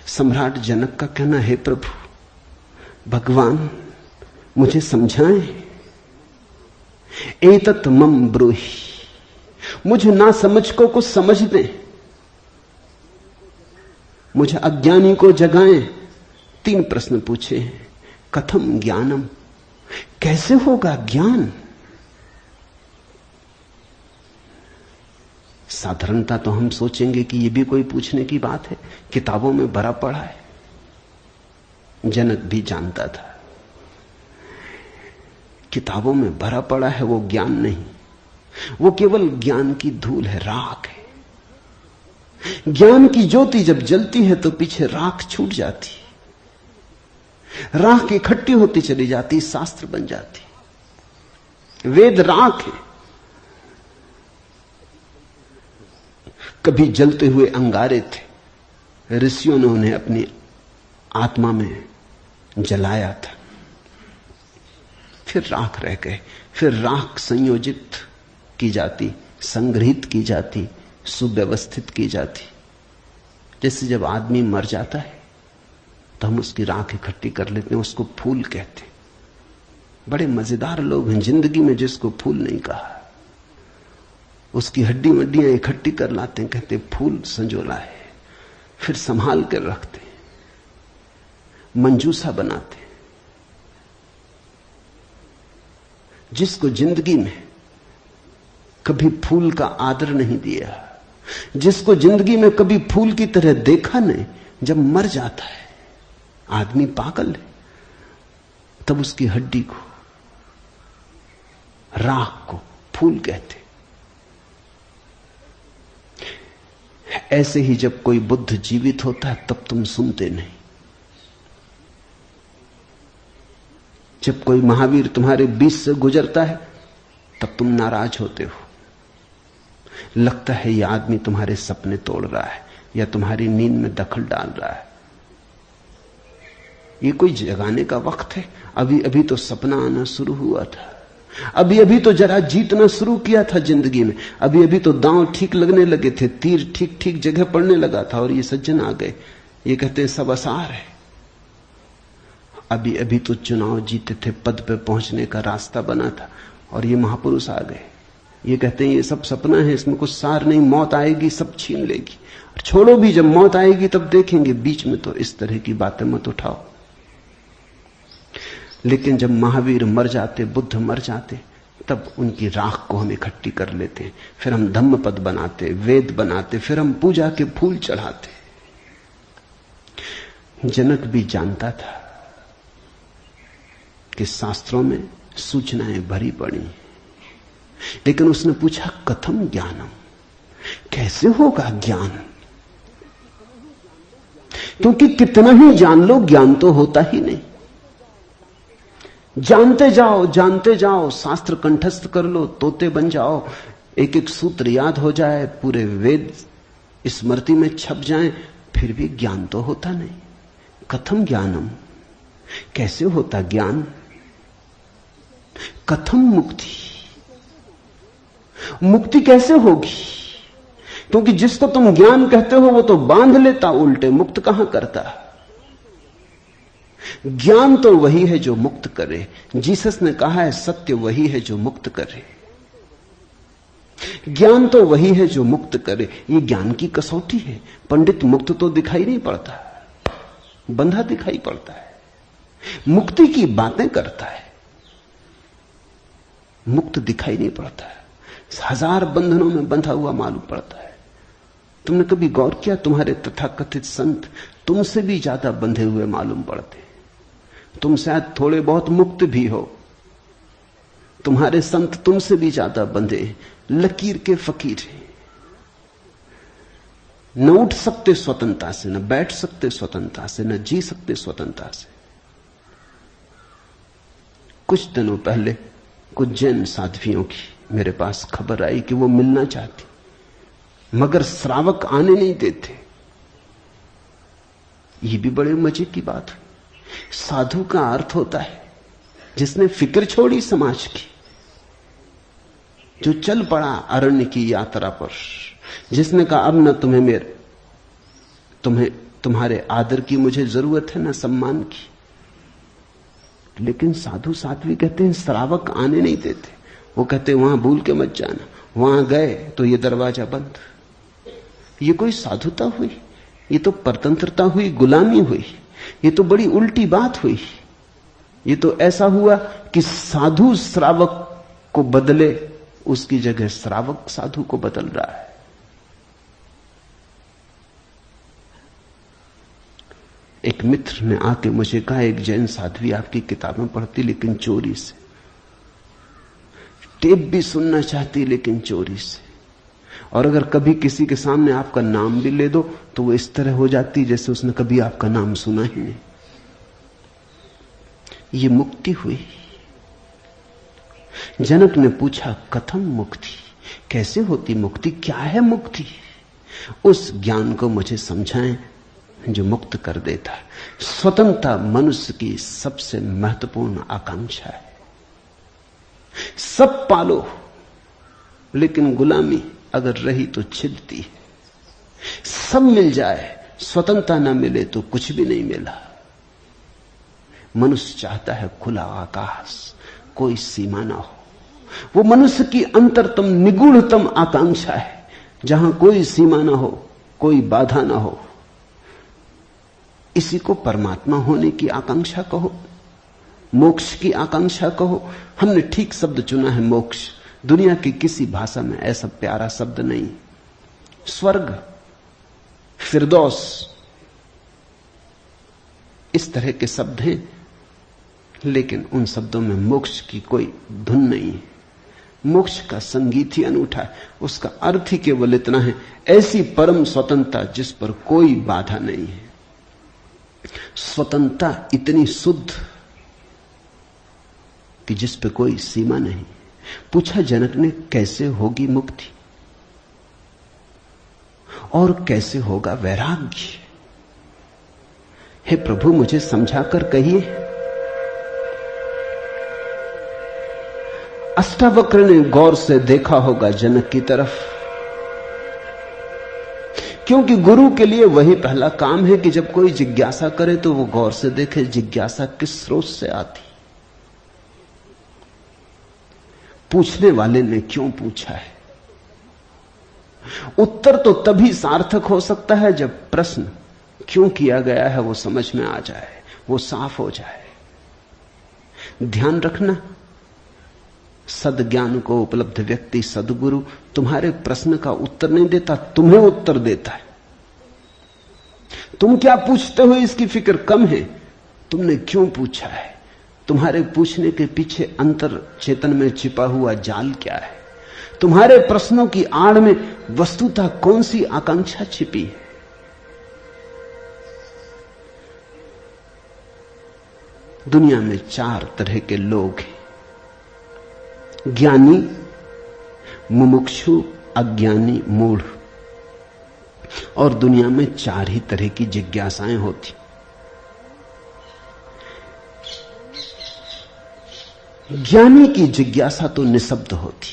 सम्राट जनक का कहना, हे प्रभु, भगवान मुझे समझाएं। एतत् मम ब्रूहि, मुझे ना समझ को कुछ समझ दें, मुझे अज्ञानी को जगाएं। 3 प्रश्न पूछे हैं। कथम ज्ञानम, कैसे होगा ज्ञान? साधारणता तो हम सोचेंगे कि यह भी कोई पूछने की बात है, किताबों में भरा पड़ा है। जनक भी जानता था किताबों में भरा पड़ा है वो ज्ञान नहीं, वो केवल ज्ञान की धूल है, राख है। ज्ञान की ज्योति जब जलती है तो पीछे राख छूट जाती, राख इकट्ठी होती चली जाती, शास्त्र बन जाती। वेद राख है। कभी जलते हुए अंगारे थे, ऋषियों ने उन्हें अपनी आत्मा में जलाया था, फिर राख रह गए। फिर राख संयोजित की जाती, संग्रहित की जाती, सुव्यवस्थित की जाती। जैसे जब आदमी मर जाता है तो हम उसकी राख इकट्ठी कर लेते हैं, उसको फूल कहते हैं। बड़े मजेदार लोग हैं जिंदगी में जिसको फूल नहीं कहा। उसकी हड्डी वड्डियां इकट्ठी कर लाते हैं, कहते फूल संजोला है, फिर संभाल कर रखते, मंजूसा बनाते। जिसको जिंदगी में कभी फूल का आदर नहीं दिया, जिसको जिंदगी में कभी फूल की तरह देखा नहीं, जब मर जाता है आदमी पागल है, तब उसकी हड्डी को, राख को फूल कहते। ऐसे ही जब कोई बुद्ध जीवित होता है तब तुम सुनते नहीं। जब कोई महावीर तुम्हारे बीच से गुजरता है तब तुम नाराज होते हो। लगता है यह आदमी तुम्हारे सपने तोड़ रहा है या तुम्हारी नींद में दखल डाल रहा है। ये कोई जगाने का वक्त है? अभी अभी तो सपना आना शुरू हुआ था, अभी अभी तो जरा जीतना शुरू किया था जिंदगी में, अभी अभी तो दांव ठीक लगने लगे थे, तीर ठीक ठीक जगह पड़ने लगा था, और ये सज्जन आ गए, ये कहते हैं सब आसार है। अभी अभी तो चुनाव जीते थे, पद पे पहुंचने का रास्ता बना था, और ये महापुरुष आ गए, ये कहते हैं ये सब सपना है, इसमें कुछ सार नहीं, मौत आएगी सब छीन लेगी। छोड़ो भी, जब मौत आएगी तब देखेंगे, बीच में तो इस तरह की बातें मत उठाओ। लेकिन जब महावीर मर जाते, बुद्ध मर जाते, तब उनकी राख को हम इकट्ठी कर लेते हैं, फिर हम धम्म पद बनाते, वेद बनाते, फिर हम पूजा के फूल चढ़ाते। जनक भी जानता था कि शास्त्रों में सूचनाएं भरी पड़ी, लेकिन उसने पूछा कथम ज्ञानम, कैसे होगा ज्ञान? क्योंकि कितना ही जान लो ज्ञान तो होता ही नहीं। जानते जाओ, शास्त्र कंठस्थ कर लो, तोते बन जाओ, एक एक सूत्र याद हो जाए, पूरे वेद स्मृति में छप जाएं, फिर भी ज्ञान तो होता नहीं। कथम ज्ञानम, कैसे होता ज्ञान? कथम मुक्ति, मुक्ति कैसे होगी? क्योंकि जिसको तुम ज्ञान कहते हो वो तो बांध लेता उल्टे, मुक्त कहां करता। ज्ञान तो वही है जो मुक्त करे। जीसस ने कहा है सत्य वही है जो मुक्त करे, ज्ञान तो वही है जो मुक्त करे। ये ज्ञान की कसौटी है। पंडित मुक्त तो दिखाई नहीं पड़ता, बंधा दिखाई पड़ता है, मुक्ति की बातें करता है, मुक्त दिखाई नहीं पड़ता है, हजार बंधनों में बंधा हुआ मालूम पड़ता है। तुमने कभी गौर किया, तुम्हारे तथाकथित संत तुमसे भी ज्यादा बंधे हुए मालूम पड़ते। तुम शायद थोड़े बहुत मुक्त भी हो, तुम्हारे संत तुमसे भी ज्यादा बंधे, लकीर के फकीर हैं। न उठ सकते स्वतंत्रता से, न बैठ सकते स्वतंत्रता से, न जी सकते स्वतंत्रता से। कुछ दिनों पहले कुछ जैन साध्वियों की मेरे पास खबर आई कि वो मिलना चाहती, मगर श्रावक आने नहीं देते। ये भी बड़े मजे की बात है। साधु का अर्थ होता है जिसने फिक्र छोड़ी समाज की, जो चल पड़ा अरण्य की यात्रा पर, जिसने कहा अब न तुम्हारे आदर की मुझे जरूरत है, न सम्मान की। लेकिन साधु साध्वी कहते हैं श्रावक आने नहीं देते। वो कहते हैं वहां भूल के मत जाना, वहां गए तो ये दरवाजा बंद। ये कोई साधुता हुई? ये तो परतंत्रता हुई, गुलामी हुई। ये तो बड़ी उल्टी बात हुई। ये तो ऐसा हुआ कि साधु श्रावक को बदले, उसकी जगह श्रावक साधु को बदल रहा है। एक मित्र ने आके मुझे कहा, एक जैन साध्वी आपकी किताबें पढ़ती लेकिन चोरी से। टेप भी सुनना चाहती लेकिन चोरी से। और अगर कभी किसी के सामने आपका नाम भी ले दो तो वो इस तरह हो जाती जैसे उसने कभी आपका नाम सुना ही नहीं। ये मुक्ति हुई। जनक ने पूछा कथम मुक्ति, कैसे होती मुक्ति, क्या है मुक्ति? उस ज्ञान को मुझे समझाएं जो मुक्त कर देता है। स्वतंत्रता मनुष्य की सबसे महत्वपूर्ण आकांक्षा है। सब पालो लेकिन गुलामी अगर रही तो छिदती है। सब मिल जाए, स्वतंत्रता ना मिले तो कुछ भी नहीं मिला। मनुष्य चाहता है खुला आकाश, कोई सीमा ना हो। वो मनुष्य की अंतरतम निगूढ़तम आकांक्षा है, जहां कोई सीमा ना हो, कोई बाधा ना हो। इसी को परमात्मा होने की आकांक्षा कहो, मोक्ष की आकांक्षा कहो। हमने ठीक शब्द चुना है, मोक्ष। दुनिया की किसी भाषा में ऐसा प्यारा शब्द नहीं। स्वर्ग, फिरदौस, इस तरह के शब्द हैं, लेकिन उन शब्दों में मोक्ष की कोई धुन नहीं है। मोक्ष का संगीत ही अनूठा है। उसका अर्थ ही केवल इतना है, ऐसी परम स्वतंत्रता जिस पर कोई बाधा नहीं है। स्वतंत्रता इतनी शुद्ध कि जिस पे कोई सीमा नहीं। पूछा जनक ने कैसे होगी मुक्ति और कैसे होगा वैराग्य? हे प्रभु मुझे समझाकर कहिए। अष्टावक्र ने गौर से देखा होगा जनक की तरफ, क्योंकि गुरु के लिए वही पहला काम है कि जब कोई जिज्ञासा करे तो वो गौर से देखे जिज्ञासा किस स्रोत से आती, पूछने वाले ने क्यों पूछा है। उत्तर तो तभी सार्थक हो सकता है जब प्रश्न क्यों किया गया है वो समझ में आ जाए, वो साफ हो जाए। ध्यान रखना, सद्ज्ञान को उपलब्ध व्यक्ति सद्गुरु तुम्हारे प्रश्न का उत्तर नहीं देता, तुम्हें उत्तर देता है। तुम क्या पूछते हो इसकी फिक्र कम है, तुमने क्यों पूछा है, तुम्हारे पूछने के पीछे अंतर चेतन में छिपा हुआ जाल क्या है, तुम्हारे प्रश्नों की आड़ में वस्तुतः कौन सी आकांक्षा छिपी है। दुनिया में 4 तरह के लोग हैं, ज्ञानी, मुमुक्षु, अज्ञानी, मूढ़। और दुनिया में 4 ही तरह की जिज्ञासाएं होती। ज्ञानी की जिज्ञासा तो निशब्द होती।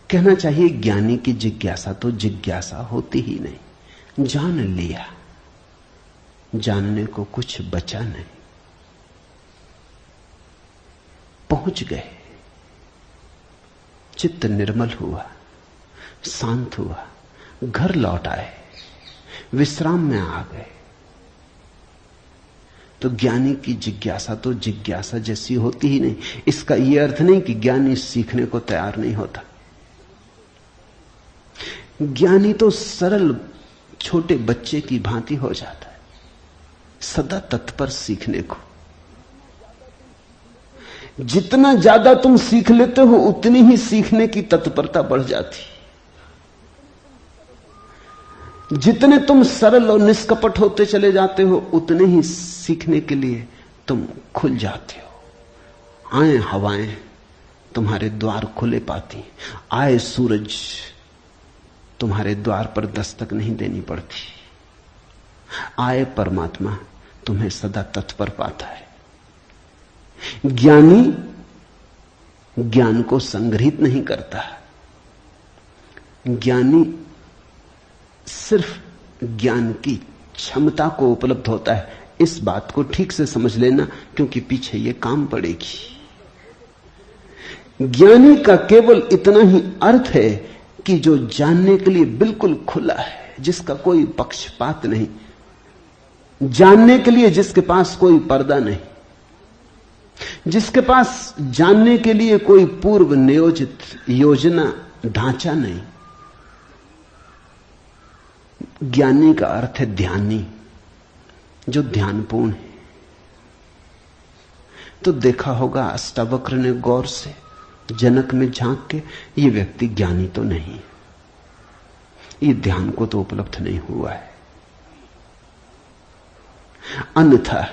कहना चाहिए ज्ञानी की जिज्ञासा तो जिज्ञासा होती ही नहीं। जान लिया, जानने को कुछ बचा नहीं, पहुंच गए, चित्त निर्मल हुआ, शांत हुआ, घर लौट आए, विश्राम में आ गए। तो ज्ञानी की जिज्ञासा तो जिज्ञासा जैसी होती ही नहीं। इसका यह अर्थ नहीं कि ज्ञानी सीखने को तैयार नहीं होता। ज्ञानी तो सरल छोटे बच्चे की भांति हो जाता है, सदा तत्पर सीखने को। जितना ज्यादा तुम सीख लेते हो उतनी ही सीखने की तत्परता बढ़ जाती। जितने तुम सरल और निष्कपट होते चले जाते हो उतने ही सीखने के लिए तुम खुल जाते हो। आए हवाएं तुम्हारे द्वार खुले पाती, आए सूरज तुम्हारे द्वार पर दस्तक नहीं देनी पड़ती, आए परमात्मा तुम्हें सदा तत्पर पाता है। ज्ञानी ज्ञान को संग्रहित नहीं करता, ज्ञानी सिर्फ ज्ञान की क्षमता को उपलब्ध होता है। इस बात को ठीक से समझ लेना, क्योंकि पीछे यह काम पड़ेगी। ज्ञानी का केवल इतना ही अर्थ है कि जो जानने के लिए बिल्कुल खुला है, जिसका कोई पक्षपात नहीं, जानने के लिए जिसके पास कोई पर्दा नहीं, जिसके पास जानने के लिए कोई पूर्व नियोजित योजना ढांचा नहीं। ज्ञानी का अर्थ है ध्यानी, जो ध्यानपूर्ण है। तो देखा होगा अष्टावक्र ने गौर से जनक में झांक के, ये व्यक्ति ज्ञानी तो नहीं, ये ध्यान को तो उपलब्ध नहीं हुआ है, अन्यथा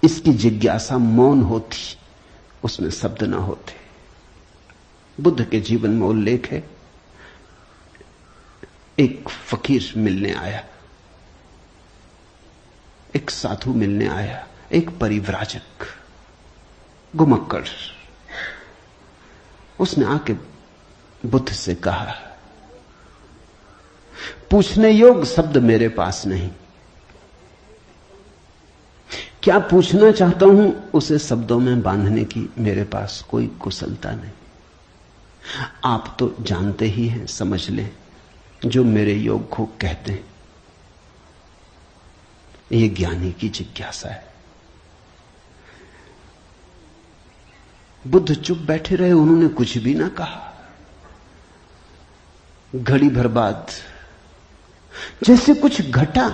इसकी जिज्ञासा मौन होती, उसमें शब्द ना होते। बुद्ध के जीवन में उल्लेख है, एक फकीर मिलने आया, एक साधु मिलने आया, एक परिव्राजक घुमक्कड़। उसने आके बुद्ध से कहा, पूछने योग्य शब्द मेरे पास नहीं, क्या पूछना चाहता हूं उसे शब्दों में बांधने की मेरे पास कोई कुशलता नहीं। आप तो जानते ही हैं, समझ लें, जो मेरे योग को कहते हैं, ये ज्ञानी की जिज्ञासा है। बुद्ध चुप बैठे रहे, उन्होंने कुछ भी ना कहा। घड़ी भर बाद जैसे कुछ घटा,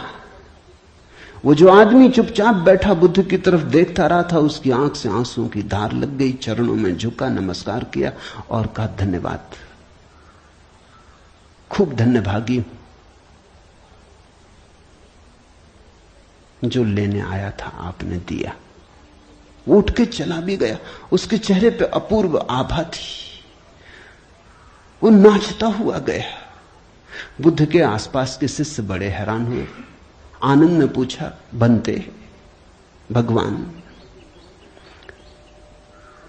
वो जो आदमी चुपचाप बैठा बुद्ध की तरफ देखता रहा था, उसकी आंख से आंसुओं की धार लग गई, चरणों में झुका, नमस्कार किया और कहा, धन्यवाद, खूब धन्यभागी हूं, जो लेने आया था आपने दिया। वो उठ के चला भी गया, उसके चेहरे पे अपूर्व आभा थी, वो नाचता हुआ गया। बुद्ध के आसपास के शिष्य बड़े हैरान हुए। आनंद ने पूछा, बनते भगवान,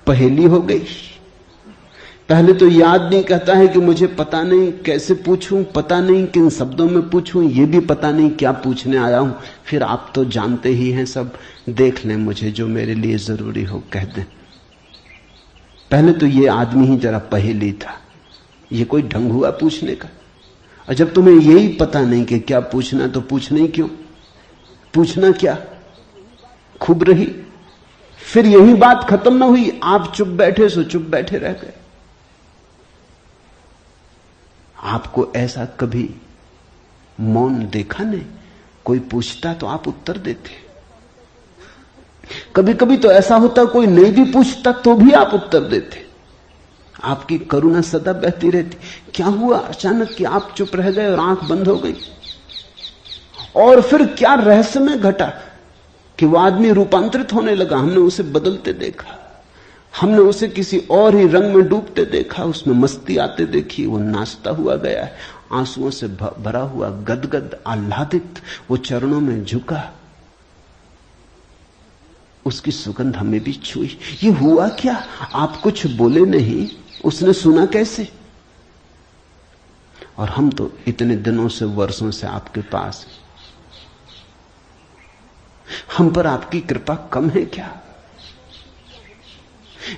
पहेली हो गई। पहले तो याद नहीं, कहता है कि मुझे पता नहीं कैसे पूछूं, पता नहीं किन शब्दों में पूछूं, ये भी पता नहीं क्या पूछने आया हूं। फिर आप तो जानते ही हैं सब, देख लें, मुझे जो मेरे लिए जरूरी हो कह दें। पहले तो ये आदमी ही जरा पहेली था, ये कोई ढंग हुआ पूछने का? और जब तुम्हें यही पता नहीं कि क्या पूछना, तो पूछना ही क्यों? पूछना क्या? खूब रही। फिर यही बात खत्म ना हुई, आप चुप बैठे सो चुप बैठे रह गए। आपको ऐसा कभी मौन देखा नहीं? कोई पूछता तो आप उत्तर देते। कभी कभी तो ऐसा होता कोई नहीं भी पूछता तो भी आप उत्तर देते। आपकी करुणा सदा बहती रहती। क्या हुआ अचानक कि आप चुप रह गए और आंख बंद हो गई? और फिर क्या रहस्यमय घटा कि वो आदमी रूपांतरित होने लगा। हमने उसे बदलते देखा, हमने उसे किसी और ही रंग में डूबते देखा, उसमें मस्ती आते देखी। वो नाचता हुआ गया है, आंसुओं से भरा हुआ, गदगद आह्लादित, वो चरणों में झुका, उसकी सुगंध हमें भी छुई। ये हुआ क्या? आप कुछ बोले नहीं, उसने सुना कैसे? और हम तो इतने दिनों से, वर्षों से आपके पास, हम पर आपकी कृपा कम है क्या?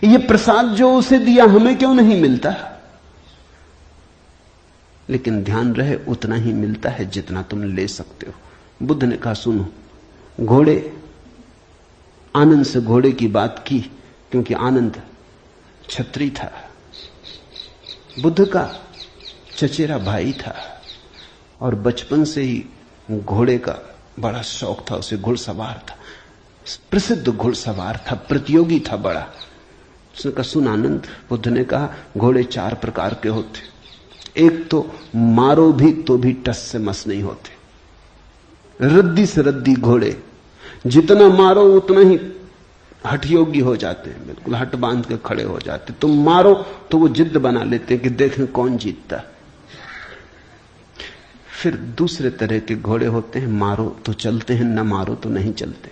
ये प्रसाद जो उसे दिया हमें क्यों नहीं मिलता? लेकिन ध्यान रहे, उतना ही मिलता है जितना तुम ले सकते हो। बुद्ध ने कहा, सुनो, घोड़े, आनंद से घोड़े की बात की क्योंकि आनंद छत्री था, बुद्ध का चचेरा भाई था और बचपन से ही घोड़े का बड़ा शौक था। उसे घुड़सवार था, प्रसिद्ध घुड़सवार था, प्रतियोगी था बड़ा। उसने कहा, सुन आनंद, बुद्ध ने कहा, घोड़े 4 प्रकार के होते। एक तो मारो भी तो भी टस से मस नहीं होते, रद्दी से रद्दी घोड़े, जितना मारो उतना ही हठ योगी हो जाते हैं, बिल्कुल हट बांध के खड़े हो जाते। तुम मारो तो वो जिद बना लेते हैं कि देखें कौन जीतता। फिर दूसरे तरह के घोड़े होते हैं, मारो तो चलते हैं, न मारो तो नहीं चलते,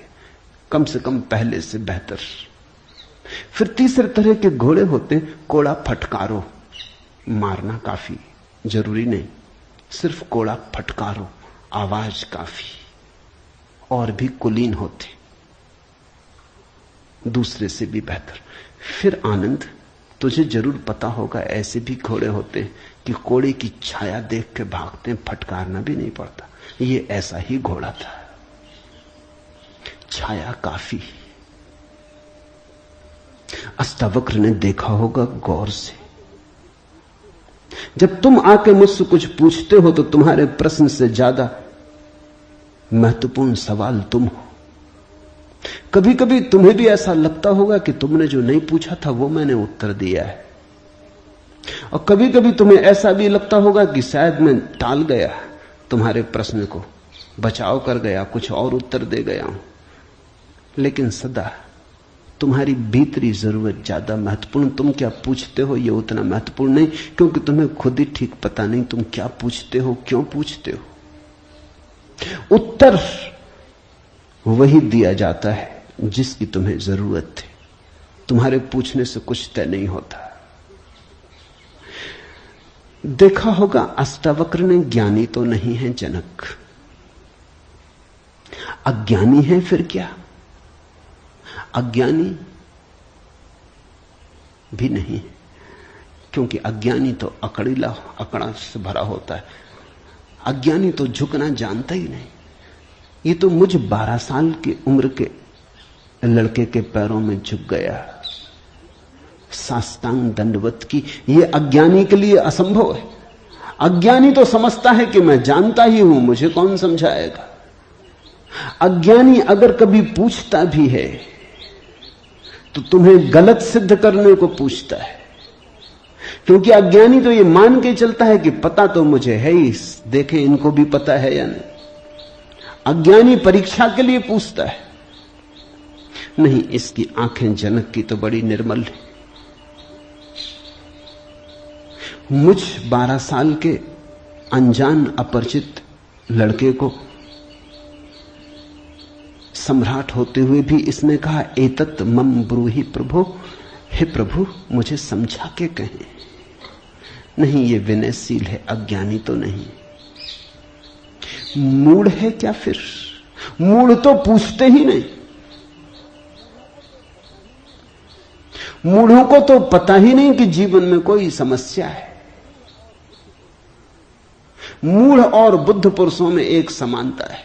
कम से कम पहले से बेहतर। फिर तीसरे तरह के घोड़े होते हैं, कोड़ा फटकारो, मारना काफी जरूरी नहीं, सिर्फ कोड़ा फटकारो, आवाज काफी, और भी कुलीन होते, दूसरे से भी बेहतर। फिर आनंद, तुझे जरूर पता होगा, ऐसे भी घोड़े होते हैं कि कोड़े की छाया देख के भागते हैं, फटकारना भी नहीं पड़ता। ये ऐसा ही घोड़ा था, छाया काफी। अष्टावक्र ने देखा होगा गौर से, जब तुम आके मुझसे कुछ पूछते हो तो तुम्हारे प्रश्न से ज्यादा महत्वपूर्ण सवाल तुम हो। कभी कभी तुम्हें भी ऐसा लगता होगा कि तुमने जो नहीं पूछा था वो मैंने उत्तर दिया है, और कभी कभी तुम्हें ऐसा भी लगता होगा कि शायद मैं टाल गया तुम्हारे प्रश्न को, बचाव कर गया, कुछ और उत्तर दे गया हूं। लेकिन सदा तुम्हारी भीतरी जरूरत ज्यादा महत्वपूर्ण। तुम क्या पूछते हो ये उतना महत्वपूर्ण नहीं, क्योंकि तुम्हें खुद ही ठीक पता नहीं तुम क्या पूछते हो, क्यों पूछते हो। उत्तर वही दिया जाता है जिसकी तुम्हें जरूरत है। तुम्हारे पूछने से कुछ तय नहीं होता। देखा होगा अष्टावक्र ने ज्ञानी तो नहीं है जनक, अज्ञानी है फिर क्या? अज्ञानी भी नहीं, क्योंकि अज्ञानी तो अकड़ा से भरा होता है। अज्ञानी तो झुकना जानता ही नहीं। ये तो मुझ 12 साल की उम्र के लड़के के पैरों में झुक गया, साष्टांग दंडवत की। ये अज्ञानी के लिए असंभव है। अज्ञानी तो समझता है कि मैं जानता ही हूं, मुझे कौन समझाएगा। अज्ञानी अगर कभी पूछता भी है तो तुम्हें गलत सिद्ध करने को पूछता है, क्योंकि अज्ञानी तो ये मान के चलता है कि पता तो मुझे है ही, देखें इनको भी पता है या नहीं। अज्ञानी परीक्षा के लिए पूछता है। नहीं, इसकी आंखें जनक की तो बड़ी निर्मल है। मुझ 12 साल के अनजान अपरिचित लड़के को सम्राट होते हुए भी इसने कहा, एतत् मम ब्रूहि प्रभो, हे प्रभु मुझे समझा के कहें। नहीं, ये विनयशील है, अज्ञानी तो नहीं। मूढ़ है क्या फिर? मूढ़ तो पूछते ही नहीं। मूढ़ों को तो पता ही नहीं कि जीवन में कोई समस्या है। मूढ़ और बुद्ध पुरुषों में एक समानता है।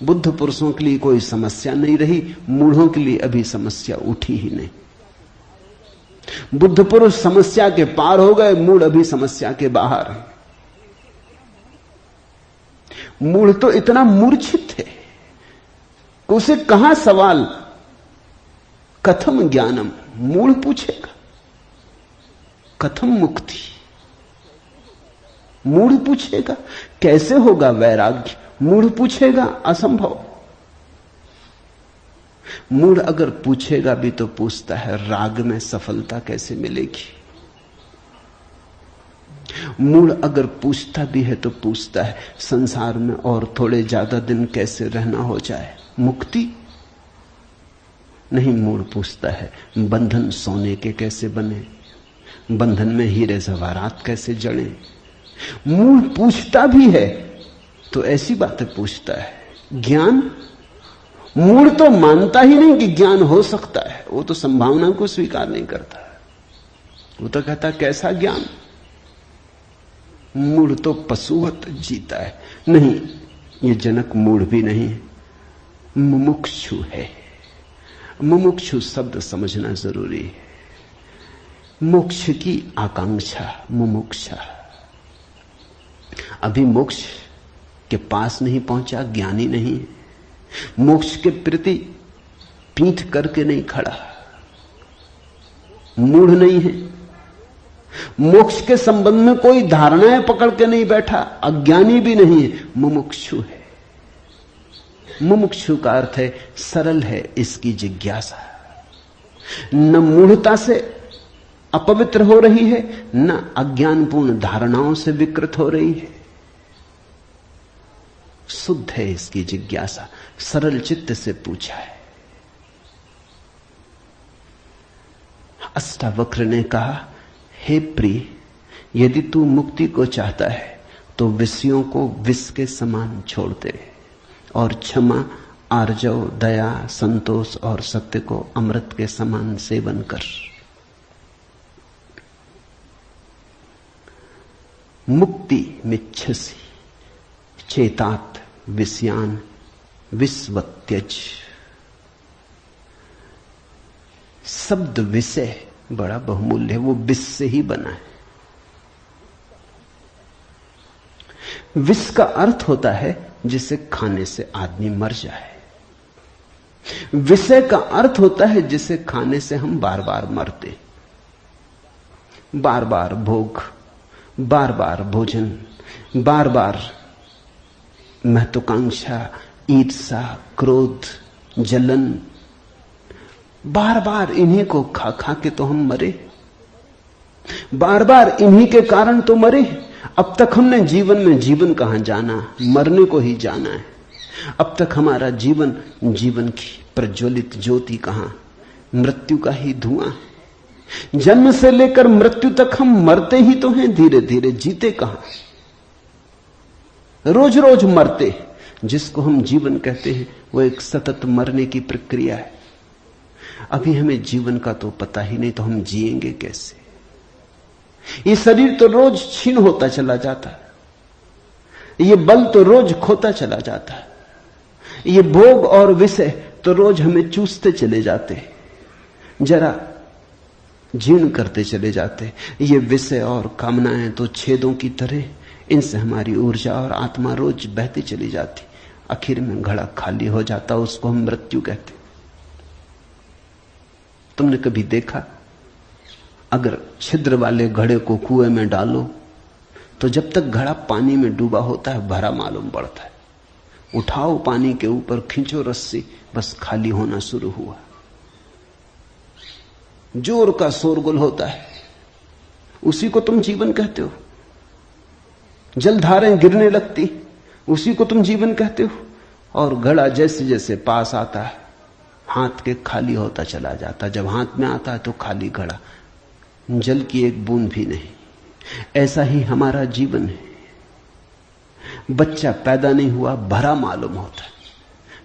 बुद्ध पुरुषों के लिए कोई समस्या नहीं रही, मूढ़ों के लिए अभी समस्या उठी ही नहीं। बुद्ध पुरुष समस्या के पार हो गए, मूढ़ अभी समस्या के बाहर है। मूढ़ तो इतना मूर्छित है कि उसे कहां सवाल कथम ज्ञानम, मूढ़ पूछेगा कथम मुक्ति, मूढ़ पूछेगा कैसे होगा वैराग्य, मूढ़ पूछेगा असंभव। मूढ़ अगर पूछेगा भी तो पूछता है राग में सफलता कैसे मिलेगी। मूढ़ अगर पूछता भी है तो पूछता है संसार में और थोड़े ज्यादा दिन कैसे रहना हो जाए, मुक्ति नहीं। मूढ़ पूछता है बंधन सोने के कैसे बने, बंधन में हीरे जवाहरात कैसे जड़े। मूढ़ पूछता भी है तो ऐसी बातें पूछता है। ज्ञान, मूढ़ तो मानता ही नहीं कि ज्ञान हो सकता है, वो तो संभावना को स्वीकार नहीं करता। वो तो कहता कैसा ज्ञान। मूढ़ तो पशुवत जीता है। नहीं, ये जनक मूढ़ भी नहीं, मुमुक्षु है। मुमुक्षु शब्द समझना जरूरी है। मोक्ष की आकांक्षा, मुमुक्षा। अभी मोक्ष के पास नहीं पहुंचा, ज्ञानी नहीं। मोक्ष के प्रति पीठ करके नहीं खड़ा, मूढ़ नहीं है। मोक्ष के संबंध में कोई धारणाएं पकड़ के नहीं बैठा, अज्ञानी भी नहीं है, मुमुक्षु है। मुमुक्षु का अर्थ है सरल है इसकी जिज्ञासा। न मूढ़ता से अपवित्र हो रही है, न अज्ञानपूर्ण धारणाओं से विकृत हो रही है। शुद्ध है इसकी जिज्ञासा, सरल चित्त से पूछा है। अष्टावक्र ने कहा, हे प्रिय, यदि तू मुक्ति को चाहता है तो विषयों को विष के समान छोड़ दे और क्षमा, आर्जव, दया, संतोष और सत्य को अमृत के समान सेवन कर। मुक्ति मिच्छसि चेतात विषयान विस्वत्यज। शब्द विषय बड़ा बहुमूल्य है, वो विष से ही बना है। विष का अर्थ होता है जिसे खाने से आदमी मर जाए। विषय का अर्थ होता है जिसे खाने से हम बार बार मरते, बार बार भोग, बार बार भोजन, बार बार महत्वाकांक्षा, ईर्ष्या, क्रोध, जलन, बार बार इन्हीं को खा खा के तो हम मरे, बार बार इन्हीं के कारण तो मरे। अब तक हमने जीवन में जीवन कहां जाना, मरने को ही जाना है। अब तक हमारा जीवन, जीवन की प्रज्वलित ज्योति कहां, मृत्यु का ही धुआं है। जन्म से लेकर मृत्यु तक हम मरते ही तो हैं, धीरे धीरे, जीते कहां, रोज रोज मरते। जिसको हम जीवन कहते हैं वो एक सतत मरने की प्रक्रिया है। अभी हमें जीवन का तो पता ही नहीं, तो हम जिएंगे कैसे? ये शरीर तो रोज क्षीण होता चला जाता है, ये बल तो रोज खोता चला जाता है, ये भोग और विषय तो रोज हमें चूसते चले जाते, जरा जीर्ण करते चले जाते। ये विषय और कामनाएं तो छेदों की तरह, इनसे हमारी ऊर्जा और आत्मा रोज बहती चली जाती, आखिर में घड़ा खाली हो जाता, उसको हम मृत्यु कहते। तुमने कभी देखा, अगर छिद्र वाले घड़े को कुएं में डालो तो जब तक घड़ा पानी में डूबा होता है भरा मालूम पड़ता है। उठाओ पानी के ऊपर, खींचो रस्सी, बस खाली होना शुरू हुआ। जोर का शोरगुल होता है, उसी को तुम जीवन कहते हो। जलधारें गिरने लगती, उसी को तुम जीवन कहते हो। और घड़ा जैसे जैसे पास आता है, हाथ के खाली होता चला जाता। जब हाथ में आता है तो खाली घड़ा, जल की एक बूंद भी नहीं। ऐसा ही हमारा जीवन है। बच्चा पैदा नहीं हुआ, भरा मालूम होता है।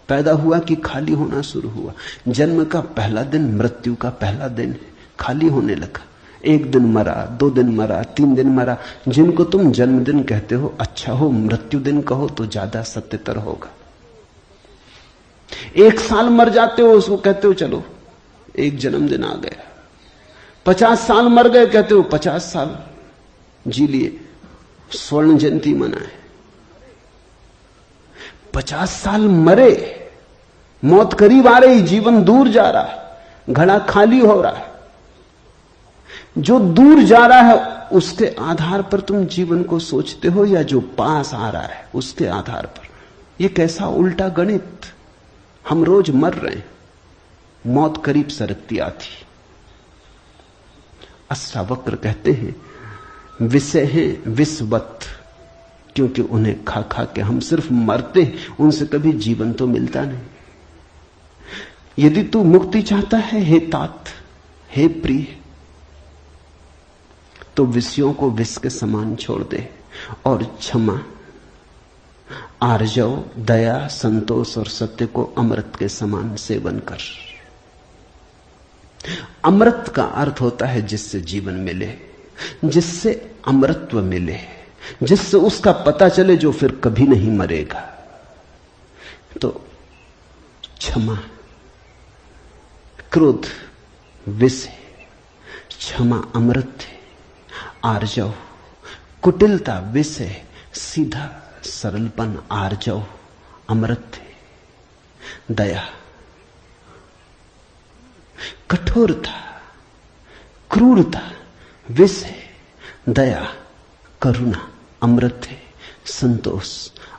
पैदा हुआ कि खाली होना शुरू हुआ। जन्म का पहला दिन मृत्यु का पहला दिन है, खाली होने लगा। एक दिन मरा, 2 दिन मरा, 3 दिन मरा। जिनको तुम जन्मदिन कहते हो अच्छा हो, मृत्यु दिन कहो तो ज्यादा सत्यतर होगा। 1 साल मर जाते हो, उसको कहते हो चलो एक जन्मदिन आ गया। 50 साल मर गए, कहते हो 50 साल जी लिए, स्वर्ण जयंती मनाए। 50 साल मरे, मौत करीब आ रही, जीवन दूर जा रहा है, घड़ा खाली हो रहा है। जो दूर जा रहा है उसके आधार पर तुम जीवन को सोचते हो, या जो पास आ रहा है उसके आधार पर? यह कैसा उल्टा गणित। हम रोज मर रहे हैं, मौत करीब सरकती आती। अष्टावक्र कहते हैं विषय हैं विषवत, क्योंकि उन्हें खा खा के हम सिर्फ मरते हैं, उनसे कभी जीवन तो मिलता नहीं। यदि तू मुक्ति चाहता है हे तात, हे प्रिय, तो विषयों को विष के समान छोड़ दे और क्षमा, आर्जव, दया, संतोष और सत्य को अमृत के समान सेवन कर। अमृत का अर्थ होता है जिससे जीवन मिले, जिससे अमृतत्व मिले, जिससे उसका पता चले जो फिर कभी नहीं मरेगा। तो क्षमा, क्रोध विष है, क्षमा अमृत है। आर्जव, कुटिलता विष है, सीधा सरलपन आर्जव अमृत है। दया, कठोरता, क्रूरता विष है, दया, करुणा अमृत है। संतोष,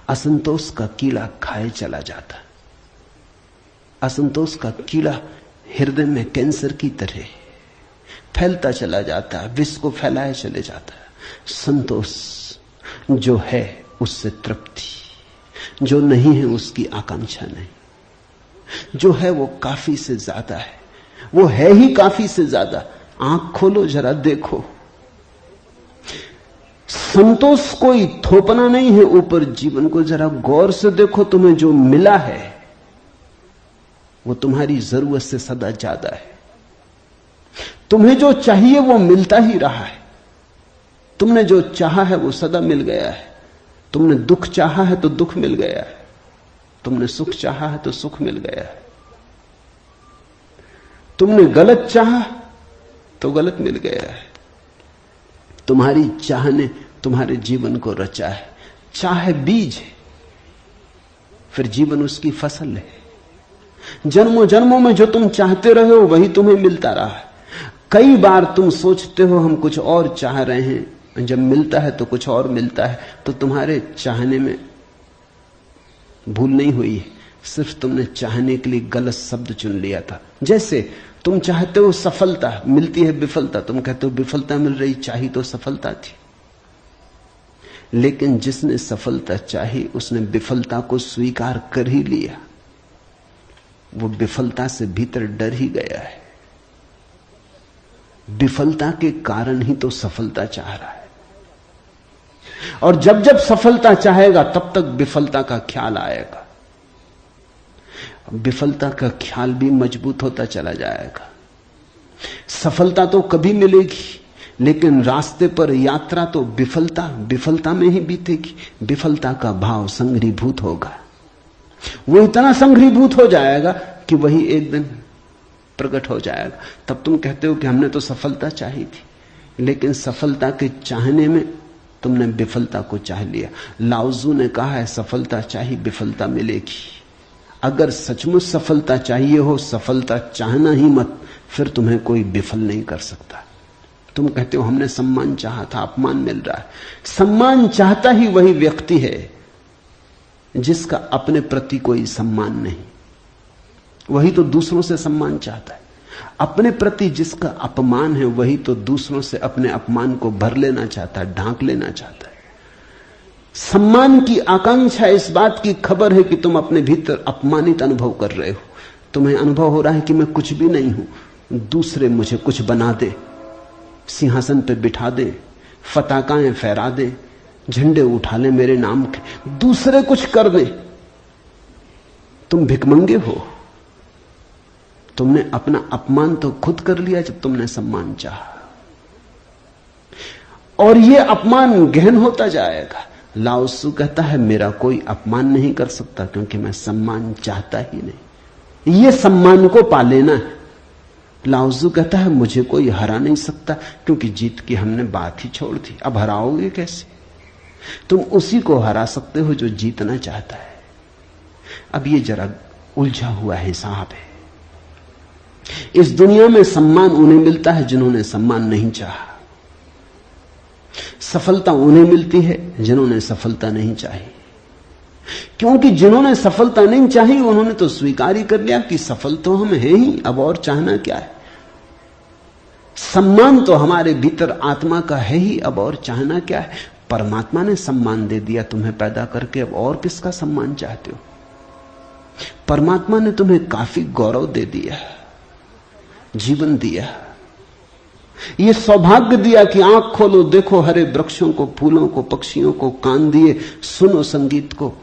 असंतोष का कीड़ा खाए चला जाता। असंतोष का कीड़ा हृदय में कैंसर की तरह फैलता चला जाता है, विष को फैलाए चले जाता है। संतोष, जो है उससे तृप्ति, जो नहीं है उसकी आकांक्षा नहीं, जो है वो काफी से ज्यादा है, वो है ही काफी से ज्यादा। आंख खोलो जरा देखो, संतोष कोई थोपना नहीं है ऊपर जीवन को। जरा गौर से देखो, तुम्हें जो मिला है वो तुम्हारी जरूरत से सदा ज्यादा है। तुम्हें जो चाहिए वो मिलता ही रहा है। तुमने जो चाहा है वो सदा मिल गया है। तुमने दुख चाहा है तो दुख मिल गया है, तुमने सुख चाहा है तो सुख मिल गया है, तुमने गलत चाहा तो गलत मिल गया है। तुम्हारी चाह ने तुम्हारे जीवन को रचा है। चाह बीज है, फिर जीवन उसकी फसल है। जन्मों जन्मों में जो तुम चाहते रहे हो वही तुम्हें मिलता रहा है। कई बार तुम सोचते हो हम कुछ और चाह रहे हैं, जब मिलता है तो कुछ और मिलता है। तो तुम्हारे चाहने में भूल नहीं हुई है, सिर्फ तुमने चाहने के लिए गलत शब्द चुन लिया था। जैसे तुम चाहते हो सफलता, मिलती है विफलता, तुम कहते हो विफलता मिल रही, चाही तो सफलता थी। लेकिन जिसने सफलता चाही उसने विफलता को स्वीकार कर ही लिया, वो विफलता से भीतर डर ही गया है। विफलता के कारण ही तो सफलता चाह रहा है, और जब जब सफलता चाहेगा तब तक विफलता का ख्याल आएगा। विफलता का ख्याल भी मजबूत होता चला जाएगा। सफलता तो कभी मिलेगी, लेकिन रास्ते पर यात्रा तो विफलता में ही बीतेगी। विफलता का भाव संघरीभूत होगा, वो इतना संघरीभूत हो जाएगा कि वही एक दिन प्रकट हो जाएगा। तब तुम कहते हो कि हमने तो सफलता चाही थी, लेकिन सफलता के चाहने में तुमने विफलता को चाह लिया। लाओजू ने कहा है सफलता चाही विफलता मिलेगी। अगर सचमुच सफलता चाहिए हो, सफलता चाहना ही मत, फिर तुम्हें कोई विफल नहीं कर सकता। तुम कहते हो हमने सम्मान चाहा था, अपमान मिल रहा है। सम्मान चाहता ही वही व्यक्ति है जिसका अपने प्रति कोई सम्मान नहीं, वही तो दूसरों से सम्मान चाहता है। अपने प्रति जिसका अपमान है वही तो दूसरों से अपने अपमान को भर लेना चाहता है, ढांक लेना चाहता है। सम्मान की आकांक्षा इस बात की खबर है कि तुम अपने भीतर अपमानित अनुभव कर रहे हो। तुम्हें अनुभव हो रहा है कि मैं कुछ भी नहीं हूं, दूसरे मुझे कुछ बना दे, सिंहासन पे बिठा दे, फताकाएं फहरा दे, झंडे उठा ले मेरे नाम के, दूसरे कुछ कर दे। तुम भिखमंगे हो। तुमने अपना अपमान तो खुद कर लिया जब तुमने सम्मान चाहा, और यह अपमान गहन होता जाएगा। लाओसू कहता है मेरा कोई अपमान नहीं कर सकता क्योंकि मैं सम्मान चाहता ही नहीं। यह सम्मान को पा लेना है। लाओजू कहता है मुझे कोई हरा नहीं सकता क्योंकि जीत की हमने बात ही छोड़ दी, अब हराओगे कैसे? तुम उसी को हरा सकते हो जो जीतना चाहता है। अब ये जरा उलझा हुआ हिसाब है। इस दुनिया में सम्मान उन्हें मिलता है जिन्होंने सम्मान नहीं चाहा, सफलता उन्हें मिलती है जिन्होंने सफलता नहीं चाही। क्योंकि जिन्होंने सफलता नहीं चाही उन्होंने तो स्वीकार ही कर लिया कि सफल तो हम हैं ही, अब और चाहना क्या है। सम्मान तो हमारे भीतर आत्मा का है ही, अब और चाहना क्या है। परमात्मा ने सम्मान दे दिया तुम्हें पैदा करके, अब और किसका सम्मान चाहते हो। परमात्मा ने तुम्हें काफी गौरव दे दिया, जीवन दिया, यह सौभाग्य दिया कि आंख खोलो देखो हरे वृक्षों को, फूलों को, पक्षियों को, कान दिए सुनो संगीत को,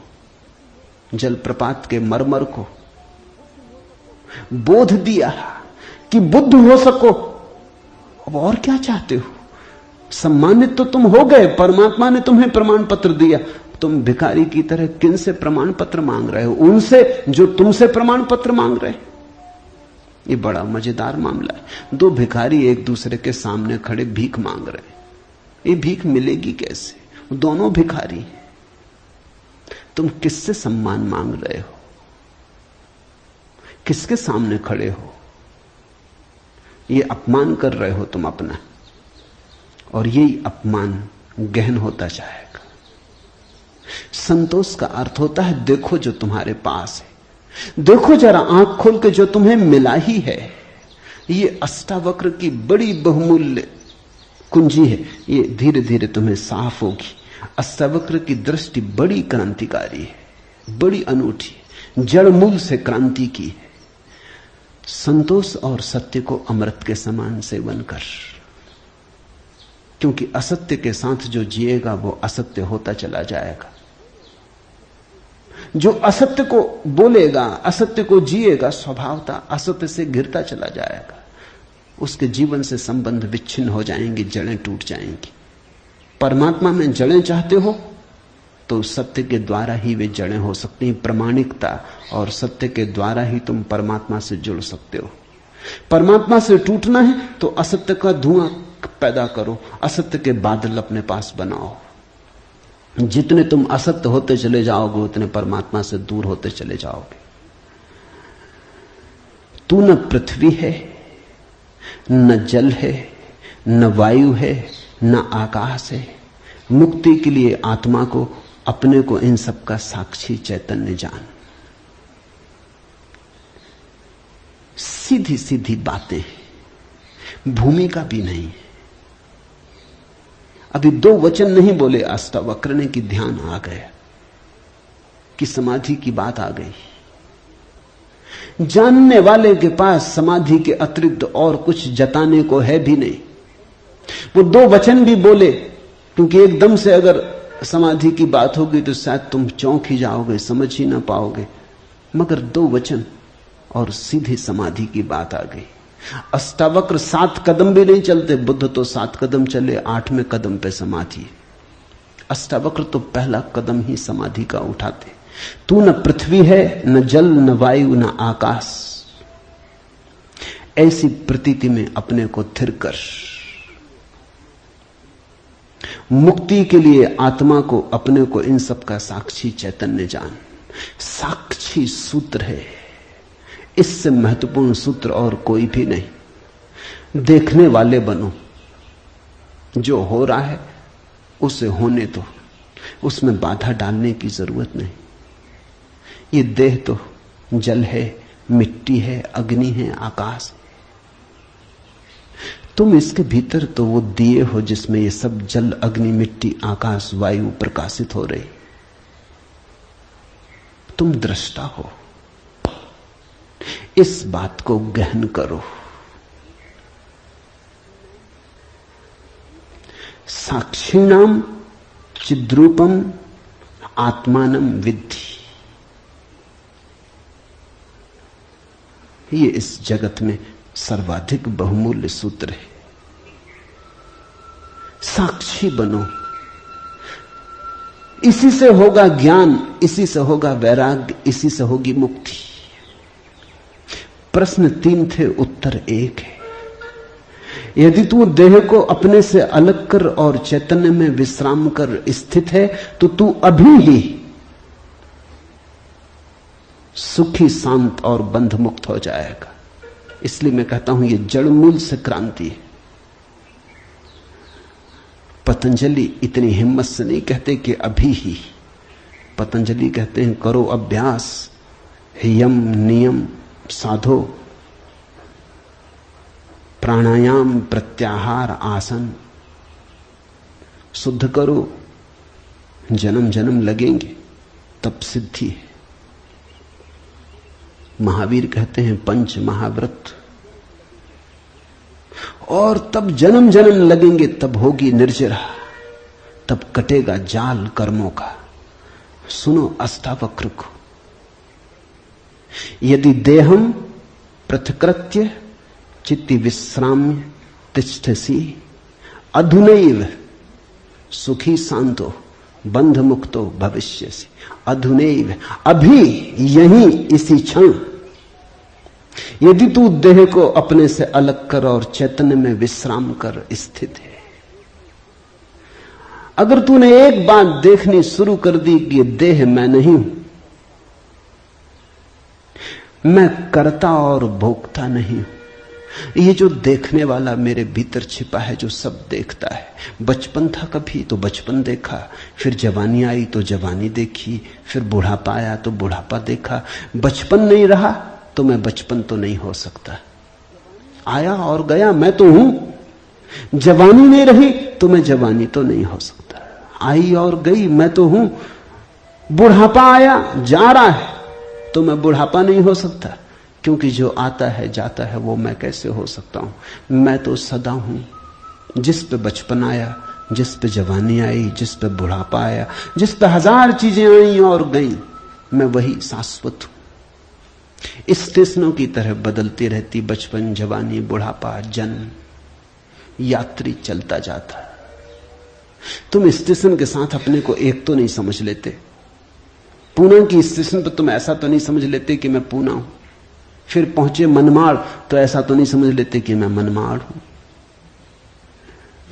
जलप्रपात के मरमर को, बोध दिया कि बुद्ध हो सको। अब और क्या चाहते हो। सम्मानित तो तुम हो गए, परमात्मा ने तुम्हें प्रमाण पत्र दिया। तुम भिखारी की तरह किन से प्रमाण पत्र मांग रहे हो? उनसे जो तुमसे प्रमाण पत्र मांग रहे। ये बड़ा मजेदार मामला है। दो भिखारी एक दूसरे के सामने खड़े भीख मांग रहे। ये भीख मिलेगी कैसे? दोनों भिखारी हैं। तुम किससे सम्मान मांग रहे हो? किसके सामने खड़े हो? ये अपमान कर रहे हो तुम अपना, और यही अपमान गहन होता जाएगा। संतोष का अर्थ होता है देखो जो तुम्हारे पास है, देखो जरा आंख खोल के जो तुम्हें मिला ही है। ये अष्टावक्र की बड़ी बहुमूल्य कुंजी है, ये धीरे धीरे तुम्हें साफ होगी। अष्टावक्र की दृष्टि बड़ी क्रांतिकारी है, बड़ी अनूठी, जड़ मूल से क्रांति की है। संतोष और सत्य को अमृत के समान सेवन कर, क्योंकि असत्य के साथ जो जिएगा वो असत्य होता चला जाएगा। जो असत्य को बोलेगा, असत्य को जिएगा, स्वभावतः असत्य से घिरता चला जाएगा। उसके जीवन से संबंध विच्छिन्न हो जाएंगे, जड़ें टूट जाएंगी। परमात्मा में जड़ें चाहते हो तो सत्य के द्वारा ही वे जड़ें हो सकती हैं। प्रामाणिकता और सत्य के द्वारा ही तुम परमात्मा से जुड़ सकते हो। परमात्मा से टूटना है तो असत्य का धुआं पैदा करो, असत्य के बादल अपने पास बनाओ। जितने तुम असत्य होते चले जाओगे उतने परमात्मा से दूर होते चले जाओगे। तू न पृथ्वी है, न जल है, न वायु है, न आकाश है। मुक्ति के लिए आत्मा को, अपने को, इन सब का साक्षी चैतन्य जान। सीधी सीधी बातें, भूमिका भी नहीं। अभी 2 वचन नहीं बोले अष्टावक्र ने कि ध्यान आ गया, कि समाधि की बात आ गई। जानने वाले के पास समाधि के अतिरिक्त और कुछ जताने को है भी नहीं। वो 2 वचन भी बोले, क्योंकि एकदम से अगर समाधि की बात होगी तो शायद तुम चौंक ही जाओगे, समझ ही ना पाओगे। मगर 2 वचन और सीधी समाधि की बात आ गई। अष्टावक्र 7 कदम भी नहीं चलते, बुद्ध तो 7 कदम चले, 8वें कदम पे समाधि। अष्टावक्र तो पहला कदम ही समाधि का उठाते। तू न पृथ्वी है, न जल, न वायु, न आकाश। ऐसी प्रतीति में अपने को थिर कर। मुक्ति के लिए आत्मा को, अपने को, इन सब का साक्षी चैतन्य जान। साक्षी सूत्र है, इससे महत्वपूर्ण सूत्र और कोई भी नहीं। देखने वाले बनो, जो हो रहा है उसे होने दो, उसमें बाधा डालने की जरूरत नहीं। ये देह तो जल है, मिट्टी है, अग्नि है, आकाश। तुम इसके भीतर तो वो दिए हो जिसमें ये सब जल, अग्नि, मिट्टी, आकाश, वायु प्रकाशित हो रही। तुम दृष्टा हो। इस बात को गहन करो। साक्षिणाम चिद्रूपम आत्मानम विद्धि। ये इस जगत में सर्वाधिक बहुमूल्य सूत्र है। साक्षी बनो। इसी से होगा ज्ञान, इसी से होगा वैराग्य, इसी से होगी मुक्ति। प्रश्न 3 थे, उत्तर 1 है। यदि तू देह को अपने से अलग कर और चैतन्य में विश्राम कर स्थित है, तो तू अभी ही सुखी, शांत और बंध मुक्त हो जाएगा। इसलिए मैं कहता हूं यह जड़ मूल से क्रांति है। पतंजलि इतनी हिम्मत से नहीं कहते कि अभी ही। पतंजलि कहते हैं करो अभ्यास, यम नियम साधो, प्राणायाम, प्रत्याहार, आसन शुद्ध करो। जन्म जन्म लगेंगे तब सिद्धि है। महावीर कहते हैं 5 महाव्रत, और तब जन्म जन्म लगेंगे, तब होगी निर्जरा, तब कटेगा जाल कर्मों का। सुनो अष्टावक्र को। यदि देहम पृथकृत्य चित्ति विश्राम्य तिष्ठसि अधुनैव सुखी शांतो बंध मुक्तो भविष्यसि। अधुनैव, अभी, यहीं, इसी क्षण। यदि तू देह को अपने से अलग कर और चैतन्य में विश्राम कर स्थित है, अगर तूने एक बात देखनी शुरू कर दी कि देह मैं नहीं हूं, मैं करता और भोगता नहीं हूं, ये जो देखने वाला मेरे भीतर छिपा है, जो सब देखता है। बचपन था कभी तो बचपन देखा, फिर जवानी आई तो जवानी देखी, फिर बुढ़ापा आया तो बुढ़ापा देखा। बचपन नहीं रहा तो मैं बचपन तो नहीं हो सकता। आया और गया, मैं तो हूं। जवानी नहीं रही तो मैं जवानी तो नहीं हो सकता। आई और गई, मैं तो हूं। बुढ़ापा आया, जा रहा है, तो मैं बुढ़ापा नहीं हो सकता, क्योंकि जो आता है जाता है वो मैं कैसे हो सकता हूं। मैं तो सदा हूं। जिस पे बचपन आया, जिस पे जवानी आई, जिस पे बुढ़ापा आया, जिस पे 1000 चीजें आई और गई, मैं वही शाश्वत हूं। स्टेशनों की तरह बदलती रहती बचपन, जवानी, बुढ़ापा, जन्म, यात्री चलता जाता। तुम स्टेशन के साथ अपने को एक तो नहीं समझ लेते। पूना की स्टेशन पर तुम ऐसा तो नहीं समझ लेते कि मैं पूना हूं। फिर पहुंचे मनमाड़ तो ऐसा तो नहीं समझ लेते कि मैं मनमाड़ हूं।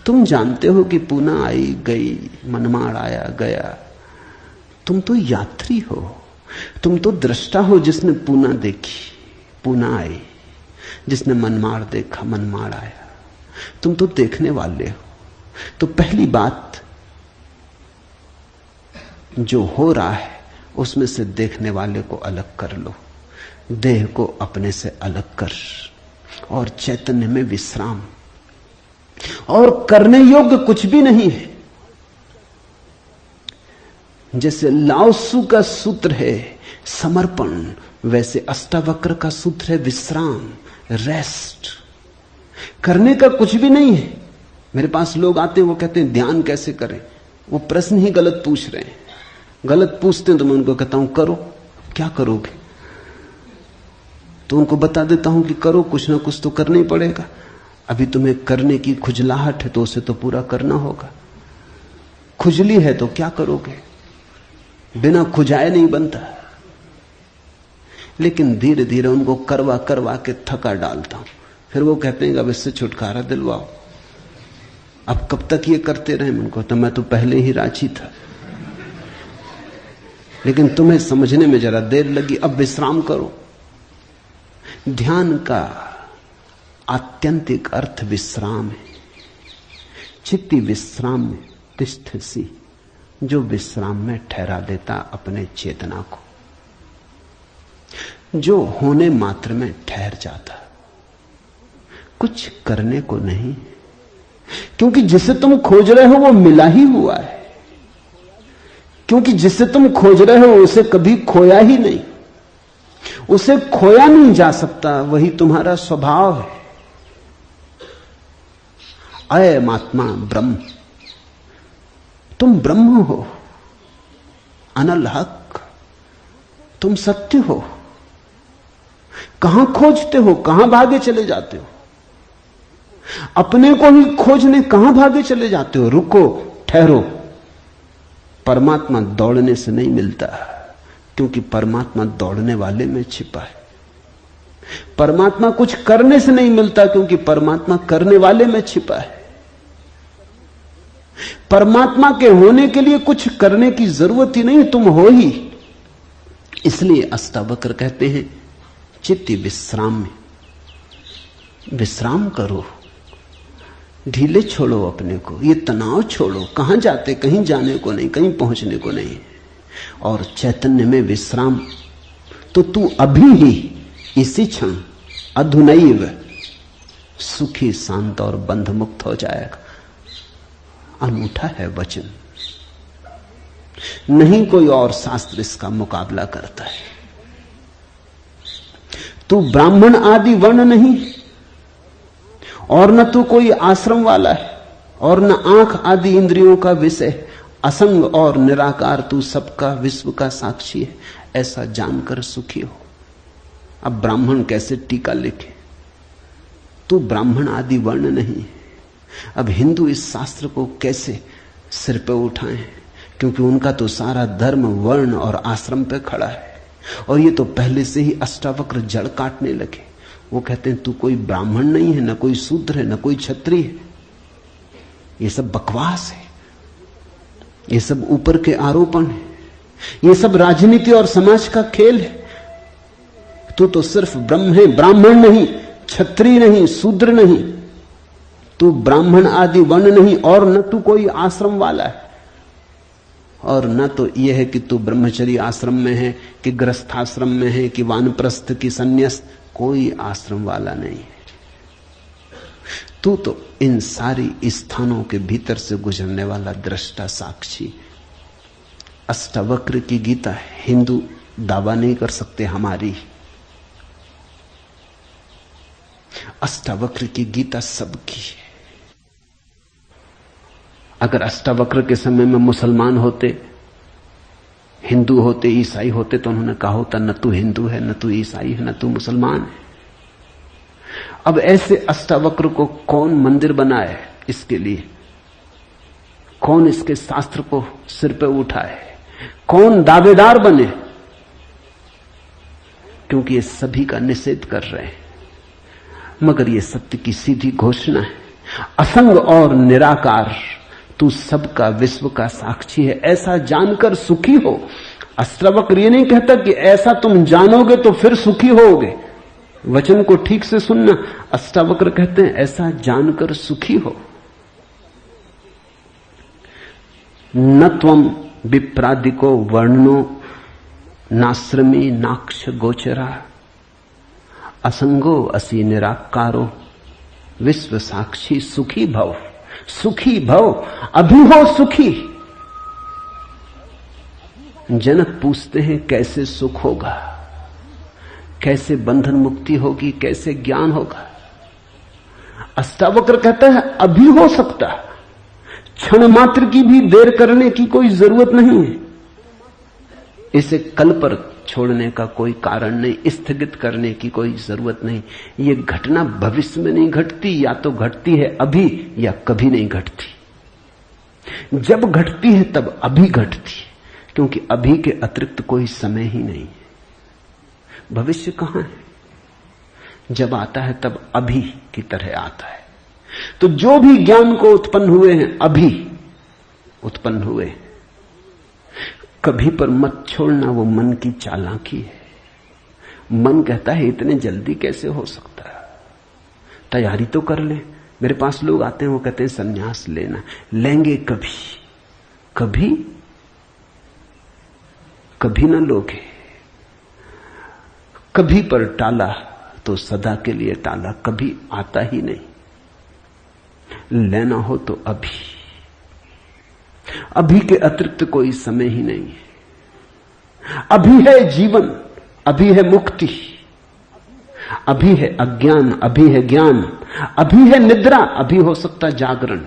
तुम जानते हो कि पूना आई गई, मनमाड़ आया गया। तुम तो यात्री हो, तुम तो दृष्टा हो जिसने पूना देखी, पूना आई, जिसने मनमाड़ देखा मनमाड़ आया। तुम तो देखने वाले हो। तो पहली बात, जो हो रहा है उसमें से देखने वाले को अलग कर लो, देह को अपने से अलग कर, और चैतन्य में विश्राम। और करने योग्य कुछ भी नहीं है। जैसे लाओत्सु का सूत्र है समर्पण, वैसे अष्टावक्र का सूत्र है विश्राम, रेस्ट। करने का कुछ भी नहीं है। मेरे पास लोग आते हैं, वो कहते हैं ध्यान कैसे करें। वो प्रश्न ही गलत पूछ रहे हैं। गलत पूछते हैं तो मैं उनको कहता हूं करो। क्या करोगे? तो उनको बता देता हूं कि करो, कुछ ना कुछ तो करना ही पड़ेगा। अभी तुम्हें करने की खुजलाहट है तो उसे तो पूरा करना होगा। खुजली है तो क्या करोगे? बिना खुजाए नहीं बनता। लेकिन धीरे धीरे उनको करवा करवा के थका डालता हूं। फिर वो कहते हैं अब इससे छुटकारा दिलवाओ। अब कब तक ये करते रहे? उनको तो मैं तो पहले ही राजी था, लेकिन तुम्हें समझने में जरा देर लगी। अब विश्राम करो। ध्यान का आत्यंतिक अर्थ विश्राम है। चित्ती विश्राम में तिष्ठसि, जो विश्राम में ठहरा देता अपने चेतना को, जो होने मात्र में ठहर जाता, कुछ करने को नहीं। क्योंकि जिसे तुम खोज रहे हो वो मिला ही हुआ है। क्योंकि जिसे तुम खोज रहे हो उसे कभी खोया ही नहीं, उसे खोया नहीं जा सकता। वही तुम्हारा स्वभाव है। अयम आत्मा ब्रह्म, तुम ब्रह्म हो, अनल हक, तुम सत्य हो। कहां खोजते हो? कहां भागे चले जाते हो? अपने को ही खोजने कहां भागे चले जाते हो? रुको, ठहरो। परमात्मा दौड़ने से नहीं मिलता, क्योंकि परमात्मा दौड़ने वाले में छिपा है। परमात्मा कुछ करने से नहीं मिलता, क्योंकि परमात्मा करने वाले में छिपा है। परमात्मा के होने के लिए कुछ करने की जरूरत ही नहीं, तुम हो ही। इसलिए अष्टावक्र कहते हैं चित्ती विश्राम में विश्राम करो, ढीले छोड़ो अपने को, ये तनाव छोड़ो। कहां जाते? कहीं जाने को नहीं, कहीं पहुंचने को नहीं। और चैतन्य में विश्राम, तो तू अभी ही इसी क्षण अधुनैव सुखी शांत और बंध मुक्त हो जाएगा। अनूठा है वचन, नहीं कोई और शास्त्र इसका मुकाबला करता है। तू ब्राह्मण आदि वर्ण नहीं, और न तू कोई आश्रम वाला है, और न आंख आदि इंद्रियों का विषय। असंग और निराकार तू सबका विश्व का साक्षी है, ऐसा जानकर सुखी हो। अब ब्राह्मण कैसे टीका लिखे? तू ब्राह्मण आदि वर्ण नहीं। अब हिंदू इस शास्त्र को कैसे सिर पे उठाएं? क्योंकि उनका तो सारा धर्म वर्ण और आश्रम पे खड़ा है। और ये तो पहले से ही अष्टावक्र जड़ काटने लगे। वो कहते हैं तू कोई ब्राह्मण नहीं है, न कोई शूद्र है, न कोई क्षत्रिय है। ये सब बकवास है, ये सब ऊपर के आरोपण है, ये सब राजनीति और समाज का खेल है। तू तो सिर्फ ब्रह्म है, ब्राह्मण नहीं, क्षत्रिय नहीं, शूद्र नहीं। तू ब्राह्मण आदि वर्ण नहीं, और न तू कोई आश्रम वाला है, और न तो यह है कि तू ब्रह्मचर्य आश्रम में है कि गृहस्थाश्रम में है कि वानप्रस्थ की संन्यास। कोई आश्रम वाला नहीं है। तू तो इन सारी स्थानों के भीतर से गुजरने वाला दृष्टा साक्षी। अष्टावक्र की गीता हिंदू दावा नहीं कर सकते हमारी। अष्टावक्र की गीता सबकी है। अगर अष्टावक्र के समय में मुसलमान होते, हिंदू होते, ईसाई होते, तो उन्होंने कहा होता न तू हिंदू है, न तू ईसाई है, न तू मुसलमान है। अब ऐसे अष्टावक्र को कौन मंदिर बनाए? इसके लिए कौन इसके शास्त्र को सिर पे उठाए? कौन दावेदार बने? क्योंकि ये सभी का निषेध कर रहे हैं। मगर ये सत्य की सीधी घोषणा है, असंग और निराकार तू सबका विश्व का साक्षी है, ऐसा जानकर सुखी हो। अष्टावक्र ये नहीं कहता कि ऐसा तुम जानोगे तो फिर सुखी होगे। वचन को ठीक से सुनना। अष्टावक्र कहते हैं ऐसा जानकर सुखी हो। न त्वम विप्रादिको वर्णनो नाश्रमी नाक्ष गोचरा असंगो असि निराकारो विश्व साक्षी सुखी भव। सुखी भव, अभी हो सुखी। जनक पूछते हैं कैसे सुख होगा, कैसे बंधन मुक्ति होगी, कैसे ज्ञान होगा। अष्टावक्र कहता है अभी हो सकता, क्षण मात्र की भी देर करने की कोई जरूरत नहीं है। इसे कल पर छोड़ने का कोई कारण नहीं, स्थगित करने की कोई जरूरत नहीं। ये घटना भविष्य में नहीं घटती, या तो घटती है अभी या कभी नहीं घटती। जब घटती है तब अभी घटती है, क्योंकि अभी के अतिरिक्त कोई समय ही नहीं है। भविष्य कहां है? जब आता है तब अभी की तरह आता है। तो जो भी ज्ञान को उत्पन्न हुए हैं अभी उत्पन्न हुए हैं। कभी पर मत छोड़ना, वो मन की चालाकी है। मन कहता है इतने जल्दी कैसे हो सकता है, तैयारी तो कर ले। मेरे पास लोग आते हैं, वो कहते हैं संन्यास लेना, लेंगे कभी, कभी कभी ना लोगे। कभी पर टाला तो सदा के लिए टाला, कभी आता ही नहीं। लेना हो तो अभी, अभी के अतिरिक्त कोई समय ही नहीं है। अभी है जीवन, अभी है मुक्ति, अभी है अज्ञान, अभी है ज्ञान, अभी है निद्रा, अभी हो सकता जागरण।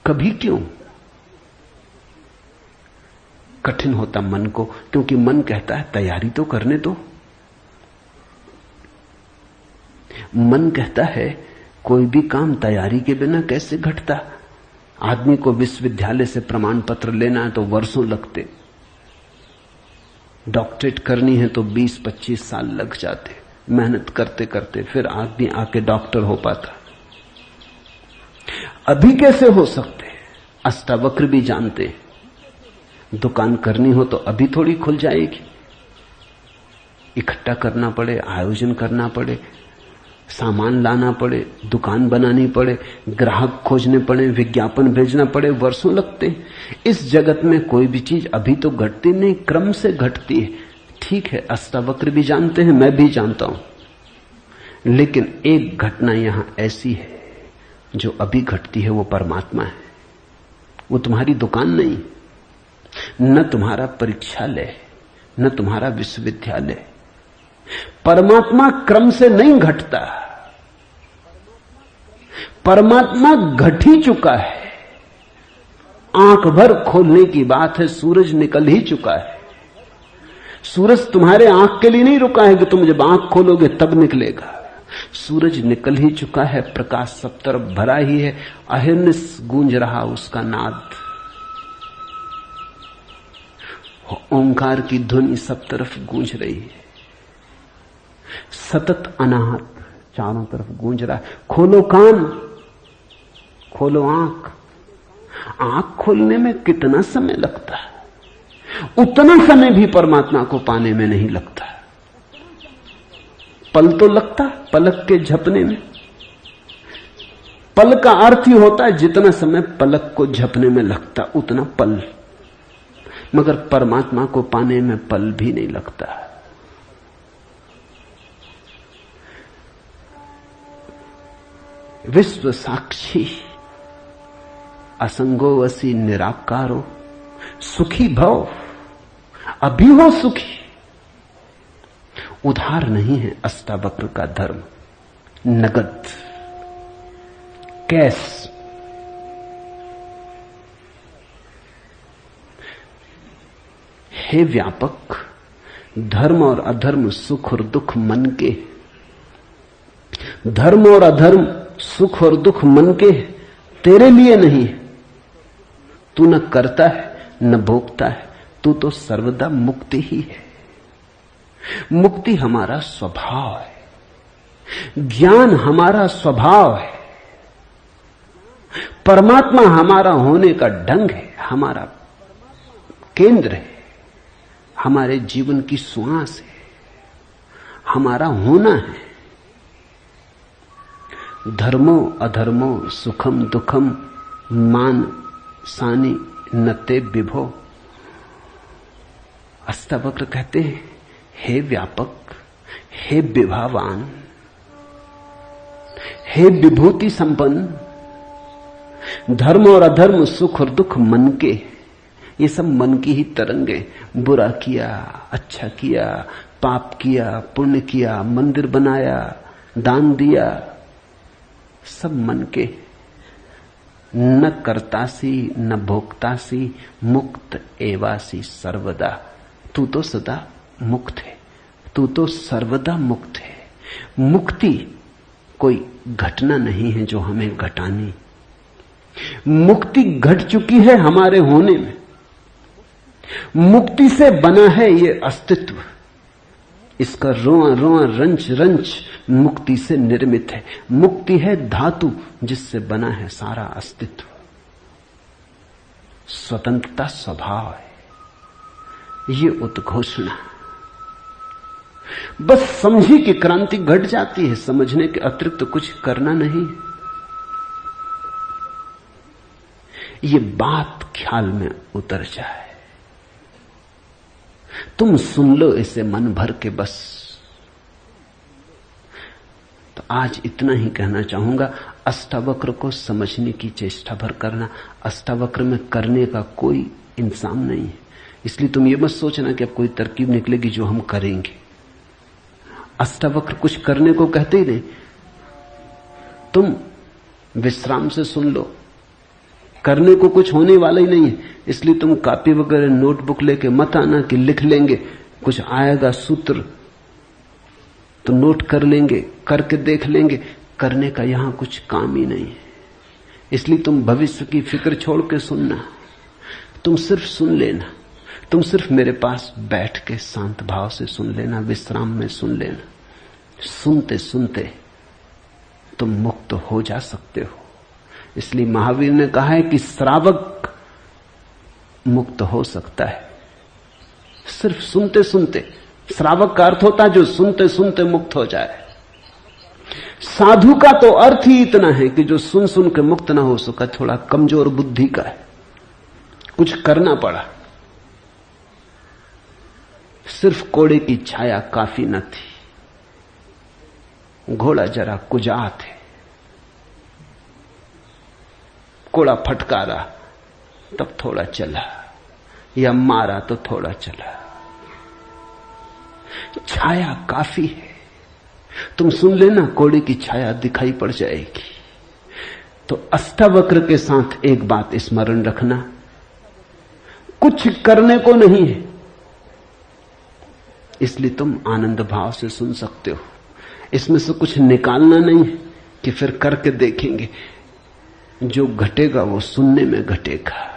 कभी क्यों? कठिन होता मन को, क्योंकि मन कहता है तैयारी तो करने दो। मन कहता है कोई भी काम तैयारी के बिना कैसे घटता। आदमी को विश्वविद्यालय से प्रमाण पत्र लेना है तो वर्षों लगते, डॉक्टरेट करनी है तो 20-25 साल लग जाते, मेहनत करते करते फिर आदमी आके डॉक्टर हो पाता। अभी कैसे हो सकते? अष्टावक्र भी जानते, दुकान करनी हो तो अभी थोड़ी खुल जाएगी। इकट्ठा करना पड़े, आयोजन करना पड़े, सामान लाना पड़े, दुकान बनानी पड़े, ग्राहक खोजने पड़े, विज्ञापन भेजना पड़े, वर्षों लगते हैं। इस जगत में कोई भी चीज अभी तो घटती नहीं, क्रम से घटती है। ठीक है, अष्टावक्र भी जानते हैं, मैं भी जानता हूं, लेकिन एक घटना यहां ऐसी है जो अभी घटती है, वो परमात्मा है। वो तुम्हारी दुकान नहीं, न तुम्हारा परीक्षालय, न तुम्हारा विश्वविद्यालय। परमात्मा क्रम से नहीं घटता, परमात्मा घट ही चुका है। आंख भर खोलने की बात है, सूरज निकल ही चुका है। सूरज तुम्हारे आंख के लिए नहीं रुका है कि तुम जब आंख खोलोगे तब निकलेगा। सूरज निकल ही चुका है, प्रकाश सब तरफ भरा ही है, अहिर्निश गूंज रहा उसका नाद, ओंकार की ध्वनि सब तरफ गूंज रही है, सतत अनाहत चारों तरफ गूंज रहा है। खोलो कान, खोलो आंख। आंख खोलने में कितना समय लगता है, उतना समय भी परमात्मा को पाने में नहीं लगता। पल तो लगता, पलक के झपने में। पल का अर्थ ही होता है जितना समय पलक को झपने में लगता उतना पल, मगर परमात्मा को पाने में पल भी नहीं लगता। विश्व साक्षी असंगो वसी निराकारो सुखी भव। अभी हो सुखी। उधार नहीं है अष्टावक्र का धर्म, नगद, कैश। हे व्यापक, धर्म और अधर्म, सुख और दुख मन के। धर्म और अधर्म, सुख और दुख मन के, तेरे लिए नहीं। तू न करता है न भोगता है, तू तो सर्वदा मुक्ति ही है। मुक्ति हमारा स्वभाव है, ज्ञान हमारा स्वभाव है, परमात्मा हमारा होने का ढंग है, हमारा केंद्र है, हमारे जीवन की श्वास है, हमारा होना है। धर्मो अधर्मो सुखम दुखम मान सानी नते विभो। अष्टावक्र कहते हैं, हे व्यापक, हे विभावान, हे विभूति संपन्न, धर्म और अधर्म, सुख और दुख मन के, ये सब मन की ही तरंगे। बुरा किया, अच्छा किया, पाप किया, पुण्य किया, मंदिर बनाया, दान दिया, सब मन के। न कर्तासी न भोक्तासी मुक्त एवासी सर्वदा। तू तो सदा मुक्त है, तू तो सर्वदा मुक्त है। मुक्ति कोई घटना नहीं है जो हमें घटानी। मुक्ति घट चुकी है हमारे होने में। मुक्ति से बना है ये अस्तित्व, इसका रोआ रोआ रंच रंच मुक्ति से निर्मित है। मुक्ति है धातु जिससे बना है सारा अस्तित्व। स्वतंत्रता स्वभाव है ये उद्घोषणा। बस समझी कि क्रांति घट जाती है, समझने के अतिरिक्त तो कुछ करना नहीं। ये बात ख्याल में उतर जाए, तुम सुन लो इसे मन भर के बस। तो आज इतना ही कहना चाहूंगा। अष्टावक्र को समझने की चेष्टा भर करना। अष्टावक्र में करने का कोई इंतजाम नहीं है, इसलिए तुम ये मत सोचना कि अब कोई तरकीब निकलेगी जो हम करेंगे। अष्टावक्र कुछ करने को कहते ही नहीं। तुम विश्राम से सुन लो, करने को कुछ होने वाला ही नहीं है, इसलिए तुम कॉपी वगैरह नोटबुक लेके मत आना कि लिख लेंगे, कुछ आएगा सूत्र तो नोट कर लेंगे, करके देख लेंगे। करने का यहां कुछ काम ही नहीं है, इसलिए तुम भविष्य की फिक्र छोड़ के सुनना। तुम सिर्फ सुन लेना, तुम सिर्फ मेरे पास बैठ के शांत भाव से सुन लेना, विश्राम में सुन लेना। सुनते सुनते तुम मुक्त हो जा सकते हो। इसलिए महावीर ने कहा है कि श्रावक मुक्त हो सकता है सिर्फ सुनते सुनते। श्रावक का अर्थ होता है जो सुनते सुनते मुक्त हो जाए। साधु का तो अर्थ ही इतना है कि जो सुन सुन के मुक्त ना हो सका, थोड़ा कमजोर बुद्धि का है, कुछ करना पड़ा। सिर्फ कोड़े की छाया काफी न थी, घोड़ा जरा कुजात है, कोड़ा फटकारा तब थोड़ा चला, या मारा तो थोड़ा चला। छाया काफी है, तुम सुन लेना, कोड़े की छाया दिखाई पड़ जाएगी। तो अष्टावक्र के साथ एक बात स्मरण रखना, कुछ करने को नहीं है, इसलिए तुम आनंद भाव से सुन सकते हो। इसमें से कुछ निकालना नहीं है कि फिर करके देखेंगे। जो घटेगा वो सुनने में घटेगा।